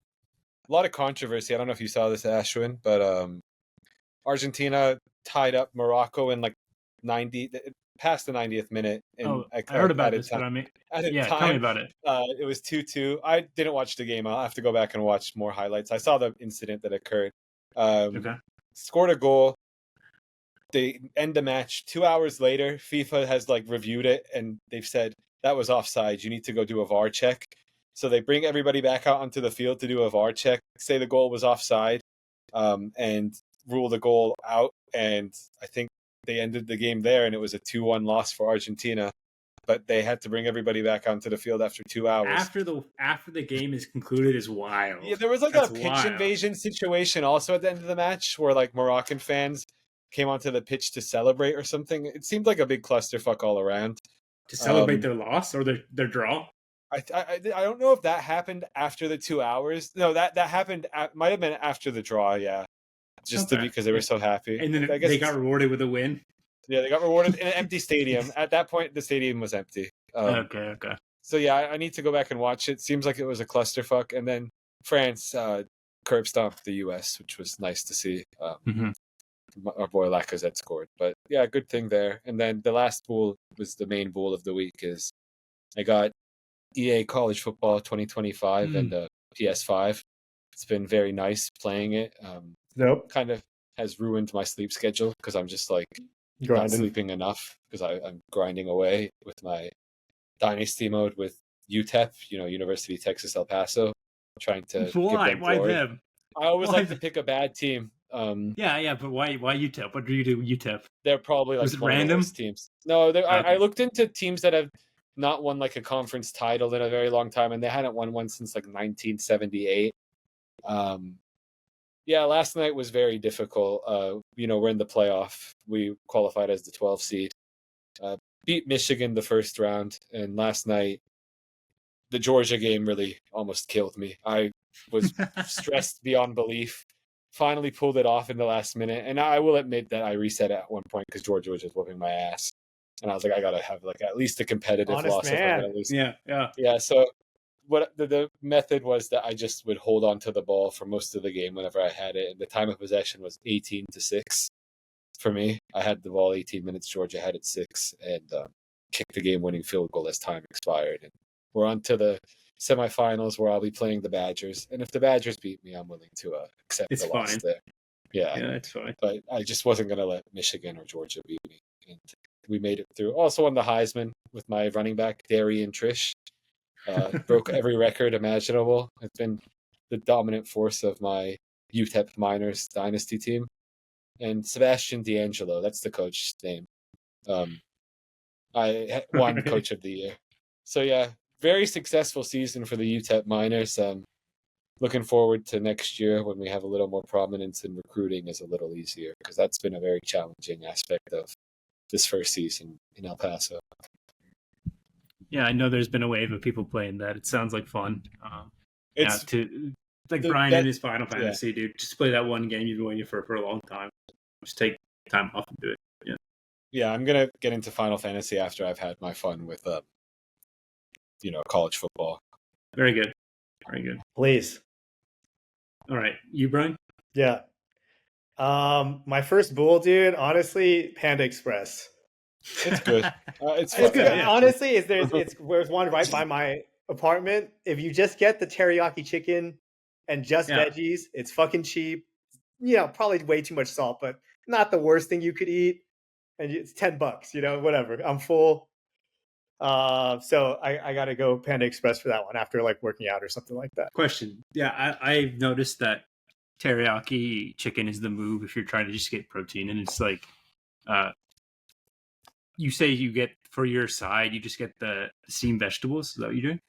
B: lot of controversy. I don't know if you saw this, Ashwin, but Argentina tied up Morocco in like past the 90th minute.
A: I heard about this, but tell me about it.
B: It was 2-2. I didn't watch the game. I'll have to go back and watch more highlights. I saw the incident that occurred. Scored a goal. They end the match 2 hours later. FIFA has reviewed it, and they've said that was offside. You need to go do a VAR check. So they bring everybody back out onto the field to do a VAR check, say the goal was offside, and rule the goal out. And I think they ended the game there, and it was a 2-1 loss for Argentina. But they had to bring everybody back onto the field after 2 hours.
A: After the game is concluded is wild.
B: Yeah, there was a pitch invasion situation also at the end of the match where Moroccan fans came onto the pitch to celebrate or something. It seemed like a big clusterfuck all around.
A: To celebrate their loss or their draw?
B: I don't know if that happened after the 2 hours. No, that happened. Might have been after the draw. Yeah, because they were so happy.
A: And then they got rewarded with a win.
B: Yeah, they got rewarded in an empty stadium. At that point, the stadium was empty.
A: Okay.
B: So yeah, I need to go back and watch it. Seems like it was a clusterfuck. And then France curb stomped the U.S., which was nice to see. Our boy Lacazette scored. But yeah, good thing there. And then the last Bool was the main Bool of the week. Is I got EA College Football 2025 and PS5. It's been very nice playing it. Kind of has ruined my sleep schedule because I'm just not sleeping enough because I'm grinding away with my Dynasty mode with UTEP, University of Texas El Paso, trying to give them
A: Why
B: glory.
A: them?
B: I always like to pick a bad team.
A: Yeah, but why UTEP? What do you do UTEP?
B: They're probably like
A: Was it
B: one of the
A: random?
B: worst teams. No, I
A: Okay.
B: looked into teams that have not won like a conference title in a very long time, and they hadn't won one since like 1978. Yeah, last night was very difficult. We're in the playoff. We qualified as the 12 seed. Beat Michigan the first round, and last night the Georgia game really almost killed me. I was stressed beyond belief. Finally pulled it off in the last minute, and I will admit that I reset at one point because Georgia was just whooping my ass, and I was like, I gotta have like at least a competitive
C: Honest
B: loss if I'm gonna lose. Yeah. So what the method was that I just would hold on to the ball for most of the game whenever I had it, and the time of possession was 18-6 for me. I had the ball 18 minutes. Georgia had it 6, and kicked the game-winning field goal as time expired. And we're on to the semifinals where I'll be playing the Badgers, and if the Badgers beat me, I'm willing to accept
A: It's
B: the loss
A: fine.
B: there. Yeah,
A: it's fine.
B: but I just wasn't gonna let Michigan or Georgia beat me, and we made it through. Also won the Heisman with my running back Darian Trish. Broke every record imaginable. It's been the dominant force of my UTEP Miners dynasty team. And Sebastian D'Angelo, that's the coach's name. I won Coach of the Year. So yeah, very successful season for the UTEP Miners. Looking forward to next year when we have a little more prominence and recruiting is a little easier, because that's been a very challenging aspect of this first season in El Paso.
A: Yeah, I know there's been a wave of people playing that. It sounds like fun.
B: It's
A: Brian in his Final Fantasy, dude. Just play that one game you've been waiting for a long time. Just take time off and do it.
B: Yeah, I'm gonna get into Final Fantasy after I've had my fun with college football.
A: Very good.
C: Please.
A: All right, you, Brian?
C: Yeah. My first Bool, dude, honestly, Panda Express.
B: It's good. It's
C: good.
A: Yeah.
C: Honestly, there's one right by my apartment. If you just get the teriyaki chicken and just veggies, it's fucking cheap. Probably way too much salt, but not the worst thing you could eat. And it's $10, whatever. I'm full. So I gotta go Panda Express for that one after like working out or something like that.
A: Question. Yeah, I've noticed that teriyaki chicken is the move if you're trying to just get protein, and it's like you say you get for your side, you just get the steamed vegetables. Is that what you're doing?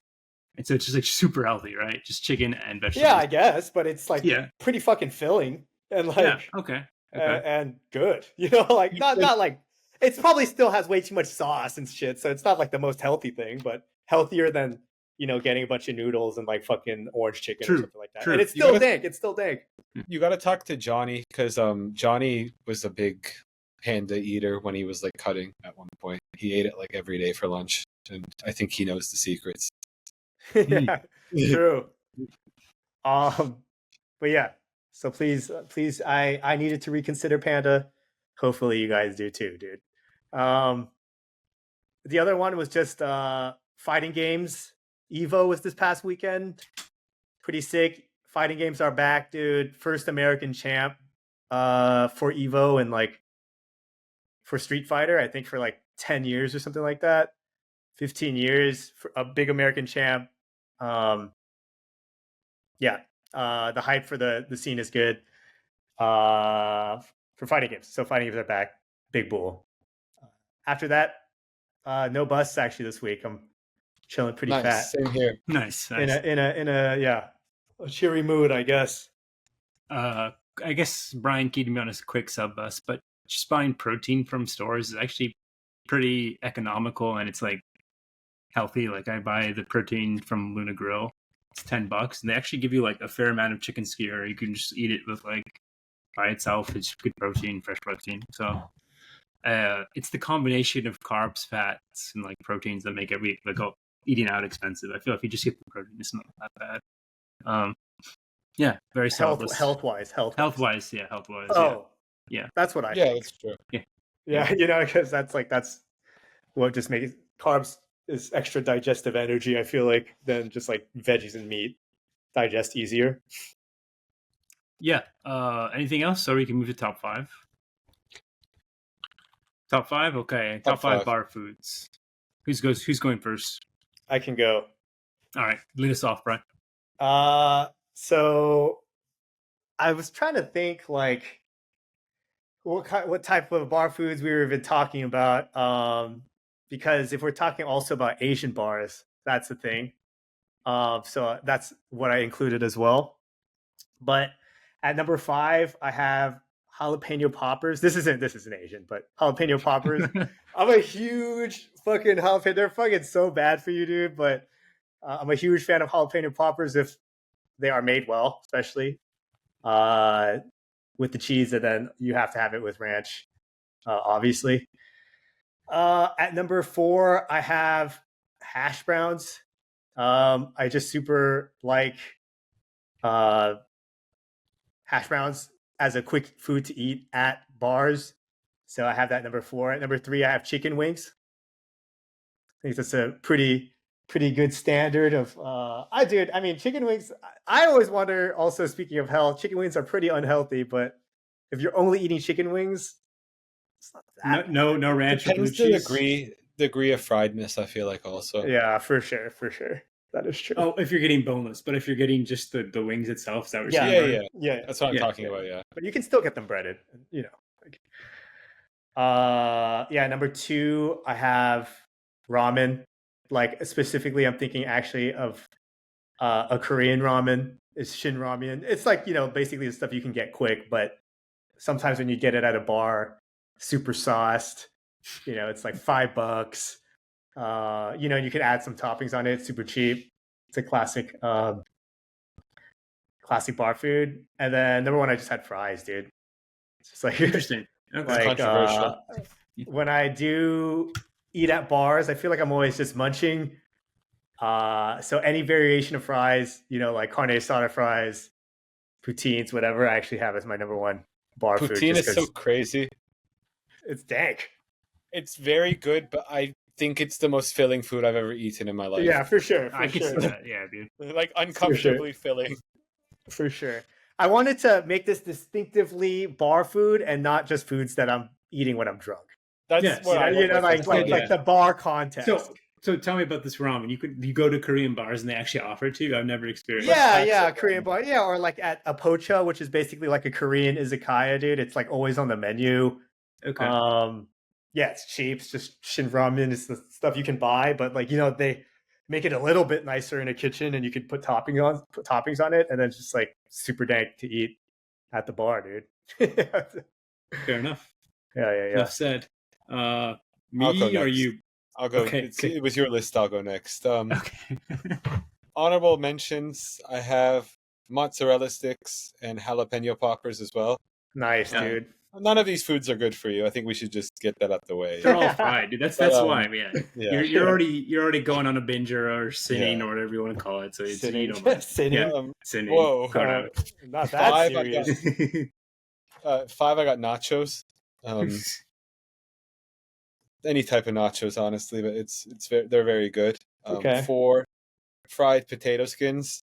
A: And so it's just like super healthy, right? Just chicken and vegetables.
C: Yeah, I guess, but it's like pretty fucking filling and like
A: okay.
C: And good. Like not like it's probably still has way too much sauce and shit, so it's not like the most healthy thing, but healthier than getting a bunch of noodles and like fucking orange chicken or something like that. And it's still dank. It's still dank.
B: You got to talk to Johnny, because Johnny was a big panda eater when he was like cutting at one point. He ate it like every day for lunch, and I think he knows the secrets.
C: Yeah, true. But yeah, so please, I needed to reconsider Panda. Hopefully you guys do too, dude. The other one was just fighting games. Evo was this past weekend. Pretty sick. Fighting games are back, dude. First American champ for Evo and like for Street Fighter, I think for like 10 years or something like that. 15 years for a big American champ. The hype for the scene is good for fighting games. So fighting games are back. Big Bool. After that, no busts actually this week. I'm chilling pretty fat.
B: Same here.
A: Nice.
C: In a cheery mood, I guess.
A: I guess Brian keeping me on a quick sub bus, but just buying protein from stores is actually pretty economical, and it's like healthy. Like I buy the protein from Luna Grill. It's $10, and they actually give you like a fair amount of chicken skewer. You can just eat it with like by itself. It's good protein, fresh protein. So it's the combination of carbs, fats, and like proteins that make eating out expensive. I feel if you just get the protein, it's not that bad. Very selfless.
C: Health-wise.
A: Oh, yeah.
C: That's what I
B: think.
C: Yeah,
B: that's true.
C: Yeah, because that's what just makes carbs is extra digestive energy, I feel like, than just like veggies and meat digest easier.
A: Yeah. Anything else? So we can move to top 5. Top 5? Okay. Top 5 bar foods. Who's going first?
C: I can go.
A: All right. Lead us off, Brian.
C: So I was trying to think like what type of bar foods we were even talking about. Because if we're talking also about Asian bars, that's the thing. So that's what I included as well. But at number 5, I have jalapeno poppers. This isn't Asian, but jalapeno poppers. I'm a huge fucking jalapeno. They're fucking so bad for you, dude. But I'm a huge fan of jalapeno poppers if they are made well, especially uh, with the cheese, and then you have to have it with ranch, obviously. At number 4, I have hash browns. I just super like uh, hash browns as a quick food to eat at bars. So I have that number 4. At number 3, I have chicken wings. I think that's a pretty good standard of I mean chicken wings. I always wonder also, speaking of health, chicken wings are pretty unhealthy, but if you're only eating chicken wings, it's not that
A: no ranch or blue
B: Depends the
A: cheese.
B: degree of friedness, I feel like also.
C: Yeah, for sure. That is true.
A: Oh, if you're getting boneless, but if you're getting just the wings itself, is that what you're
C: Yeah.
A: saying?
B: Yeah,
A: Brian?
B: yeah.
C: Yeah.
B: That's what I'm
A: Yeah,
B: talking about, yeah.
C: But you can still get them breaded, you know. Yeah, number 2, I have ramen. Like specifically, I'm thinking actually of a Korean ramen. It's Shin Ramen. It's like, basically the stuff you can get quick, but sometimes when you get it at a bar, super sauced, it's like $5. You can add some toppings on it, super cheap. It's a classic bar food. And then number 1, I just had fries, dude. It's just like
A: Interesting. Okay.
B: It's controversial.
C: when I do eat at bars, I feel like I'm always just munching. So any variation of fries, like carne asada fries, poutines, whatever, I actually have as my number 1 bar food.
B: Poutine
C: Just
B: is so
C: 'cause
B: crazy.
C: it's dank.
B: It's very good, but I think it's the most filling food I've ever eaten in my life.
C: Yeah, for sure.
A: I can see that. Yeah, dude.
B: Like uncomfortably filling.
C: For sure. I wanted to make this distinctively bar food and not just foods that I'm eating when I'm drunk.
B: That's
A: Yes,
B: what I
C: like the bar context.
A: So tell me about this ramen. You go to Korean bars and they actually offer it to you. I've never experienced.
C: Yeah, Korean bar. Yeah, or like at a pocha, which is basically like a Korean izakaya, dude. It's like always on the menu.
A: Okay.
C: Yeah, it's cheap. It's just shin ramen. It's the stuff you can buy, but like they make it a little bit nicer in a kitchen, and you could put toppings on it, and then it's just like super dank to eat at the bar, dude.
A: Fair enough.
C: Yeah.
A: Enough said. Me
B: I'll go
A: or
B: next.
A: you?
B: I'll go.
A: Okay.
B: It was your list. I'll go next.
A: Okay.
B: Honorable mentions. I have mozzarella sticks and jalapeno poppers as well.
C: Nice, dude.
B: None of these foods are good for you. I think we should just get that out the way.
A: They're all fried, dude. That's why, man.
B: Yeah.
A: You're already going on a binger or sinning or whatever you want to call it. So it's
C: Sinning.
A: you don't
C: Sinning.
A: Yeah. Sinning.
B: Whoa.
C: Not that
B: 5,
C: serious.
B: 5, I got nachos. Any type of nachos, honestly, but they're very good.
C: Okay.
B: 4, fried potato skins.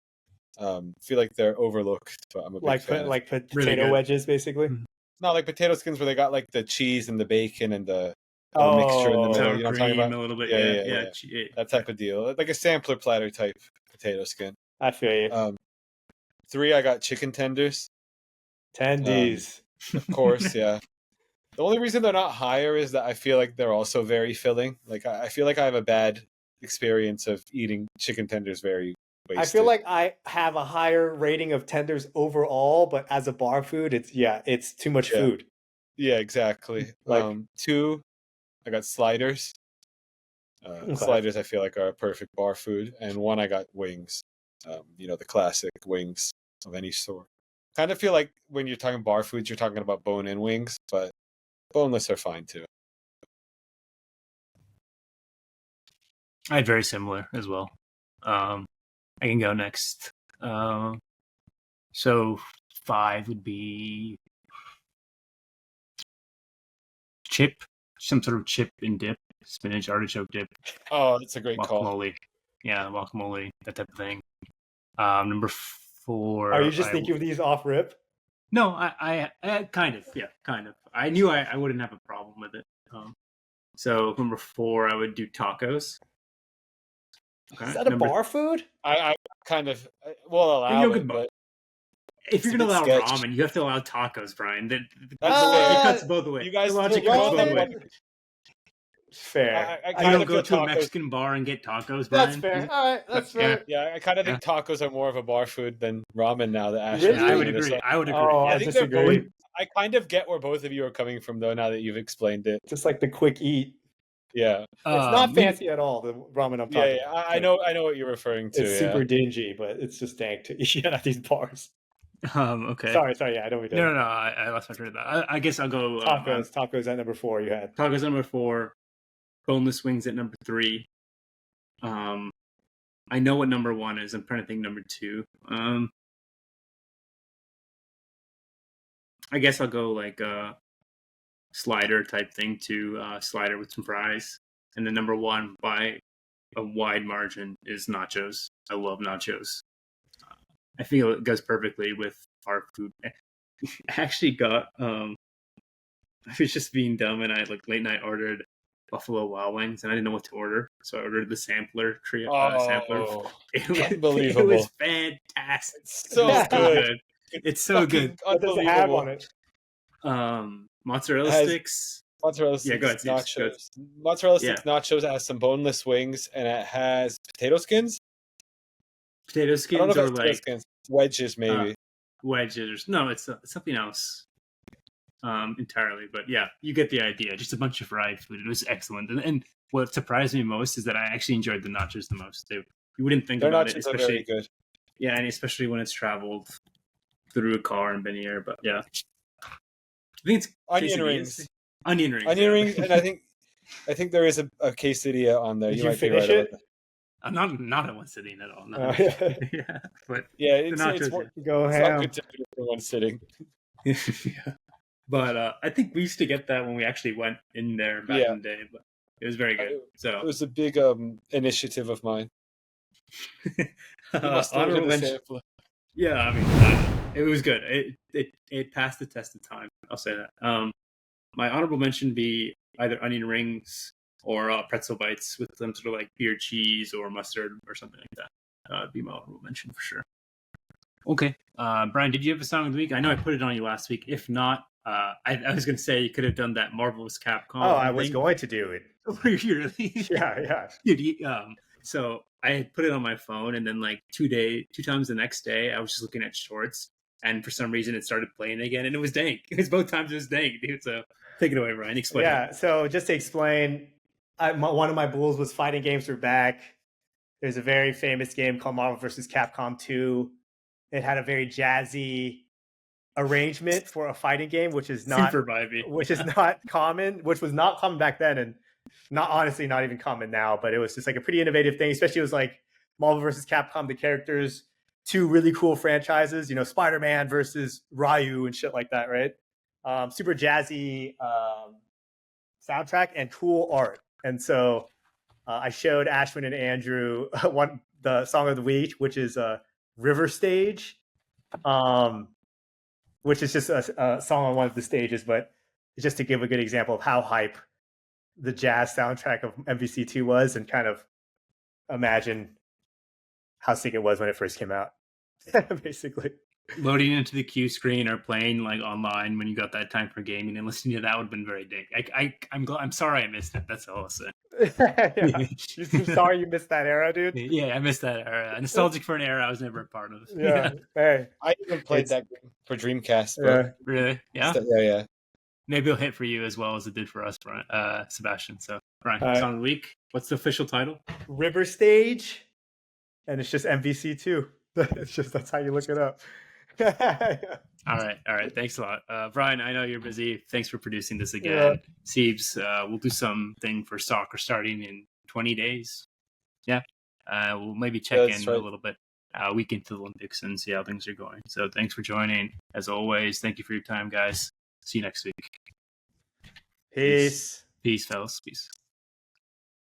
B: Feel like they're overlooked, but I'm a big fan.
C: Like potato
A: Really
C: wedges, basically.
B: Not like potato skins where they got like the cheese and the bacon and the mixture in the middle.
A: Sour
B: You know what I'm
A: cream
B: talking
A: a
B: about?
A: little bit.
B: Yeah. That type of deal, like a sampler platter type potato skin.
C: I feel you.
B: 3, I got chicken tenders.
C: Tendies.
B: Of course, yeah. The only reason they're not higher is that I feel like they're also very filling. Like I feel like I have a bad experience of eating chicken tenders very wasted.
C: I feel like I have a higher rating of tenders overall, but as a bar food, it's too much food.
B: Yeah, exactly. 2, I got sliders. Sliders I feel like are a perfect bar food. And 1, I got wings. The classic wings of any sort. Kind of feel like when you're talking bar foods, you're talking about bone-in wings, but boneless are fine too.
A: I had very similar as well. I can go next. So 5 would be chip, some sort of chip and dip, spinach, artichoke dip.
B: Oh, that's a great call.
A: Guacamole. Yeah, guacamole, that type of thing. Number 4.
C: Are you just thinking of these off rip?
A: No, I kind of. Yeah, kind of. I knew I wouldn't have a problem with it. So number 4, I would do tacos. Okay.
C: Is that a bar food?
B: I kind of will allow it, but
A: if you're
B: It's a
A: going to
B: bit
A: allow
B: sketch.
A: ramen, you have to allow tacos, Brian.
B: That's
A: It
B: fair.
A: cuts both ways.
B: You guys,
A: the logic
B: well,
A: cuts both
C: ramen-
A: ways.
C: Fair.
B: I
A: You
B: kind
A: don't
B: of
A: go
B: feel
A: to a
B: tacos.
A: Mexican bar and get tacos,
C: That's
A: Brian.
C: fair. All right, that's
A: Yeah.
C: fair.
B: Yeah, I kind of think tacos are more of a bar food than ramen now that Ash
C: Really?
B: is
A: Yeah, I would
B: bringing this
A: agree.
B: up.
A: I would agree.
C: Oh,
B: Yeah,
C: I
B: I think they're
C: disagree.
B: both. I kind of get where both of you are coming from, though. Now that you've explained it,
C: Just like the quick eat.
B: yeah,
C: It's not
A: maybe-
C: fancy at all. The ramen I'm talking
B: yeah,
C: about.
B: I know what you're referring to.
C: It's
B: yeah.
C: super dingy, but it's just dank to eat at these bars.
A: Okay.
C: Sorry. Yeah, I don't mean to.
A: No. I lost my train of thought. I guess I'll go
C: Tacos at number 4. You had
A: tacos number 4, boneless wings at number 3. I know what number 1 is. I'm trying to think number 2. I guess I'll go like a slider type thing to slider with some fries. And then number 1 by a wide margin is nachos. I love nachos. I feel it goes perfectly with our food. I actually got I was just being dumb and I late night ordered Buffalo Wild Wings and I didn't know what to order, so I ordered the sampler sampler.
B: Unbelievable.
A: It was fantastic.
B: It's so good.
A: It's so good.
C: what does it have on it?
A: Mozzarella
B: Has-
A: sticks.
B: Mozzarella sticks,
A: Yeah, go ahead, Steve.
B: nachos. Mozzarella sticks, nachos. It has some boneless wings, and it has potato skins.
A: Potato
B: I don't know
A: skins
B: if
A: or
B: it's potato
A: like
B: skins. Wedges, maybe.
A: wedges. No, it's something else entirely. But yeah, you get the idea. Just a bunch of fried food. It was excellent. And what surprised me most is that I actually enjoyed the nachos the most. You wouldn't think
B: Their
A: about
B: nachos
A: it,
B: are
A: especially
B: very good.
A: yeah, and especially when it's traveled through a car and been here. But yeah, I think it's
B: Onion
A: quesadillas.
B: rings.
A: Onion rings.
B: Onion
A: yeah.
B: rings, and I think there is a quesadilla on there.
C: Did you
B: might be
C: finish
B: right
C: it?
B: about that.
A: I'm not at one sitting at all.
C: Oh,
A: Yeah.
C: yeah.
A: yeah, but
B: Yeah,
A: the
B: it's
A: nachos.
B: more,
C: Go
B: it's not
C: ham.
B: good to do in one sitting.
A: Yeah. But I think we used to get that when we actually went in there back
B: Yeah.
A: in the day. But it was very good. So
B: It was a big initiative of mine. You must have
A: honorable
B: been a
A: mention.
B: sampler.
A: Yeah, I mean, it was good. It passed the test of time. I'll say that. My honorable mention would be either onion rings or pretzel bites with some sort of like beer cheese or mustard or something like that. That'd be my honorable mention for sure. Okay, Brian, did you have a song of the week? I know I put it on you last week. If not, I was going to say you could have done that Marvelous Capcom.
C: Oh, I was
A: thing.
C: going to do it.
A: Were you really?
C: Yeah.
A: Dude, so I had put it on my phone, and then like 2 times the next day, I was just looking at shorts, and for some reason, it started playing again, and it was dank. It was both times it was dank, dude. So take it away, Ryan. Explain.
C: Yeah. So just to explain, one of my bulls was fighting games were back. There's a very famous game called Marvel vs. Capcom 2. It had a very jazzy arrangement for a fighting game, which is not
A: super vibey.
C: which is not common, which was not common back then, and not even common now. But it was just like a pretty innovative thing. Especially it was like Marvel vs. Capcom, the characters, 2 really cool franchises. You know, Spider-Man versus Ryu and shit like that, right? Super jazzy soundtrack and cool art. And so I showed Ashwin and Andrew the song of the week, which is River Stage, which is just a song on one of the stages, but just to give a good example of how hype the jazz soundtrack of MVC2 was, and kind of imagine how sick it was when it first came out, basically.
A: Loading into the queue screen or playing like online when you got that time for gaming and listening to that would have been very dank. I'm sorry I missed it. That's all I'll say.
C: Yeah. You're sorry you missed that era, dude.
A: Yeah, I missed that era. Nostalgic for an era I was never a part of.
C: Yeah. Hey.
B: I even played that game for Dreamcast.
C: Yeah.
B: But
A: Really? Yeah.
B: yeah.
A: Maybe it'll hit for you as well as it did for us, Sebastian. So, Ryan,
C: All right.
A: song of the week. What's the official title?
C: River Stage, and it's just MVC2. That's how you look it up.
A: All right. Thanks a lot. Brian, I know you're busy. Thanks for producing this again. Siebes, we'll do something for soccer starting in 20 days. Yeah. We'll maybe check in a little bit a week into the Olympics and see how things are going. So thanks for joining. As always, thank you for your time, guys. See you next week.
C: Peace.
A: Peace, fellas. Peace.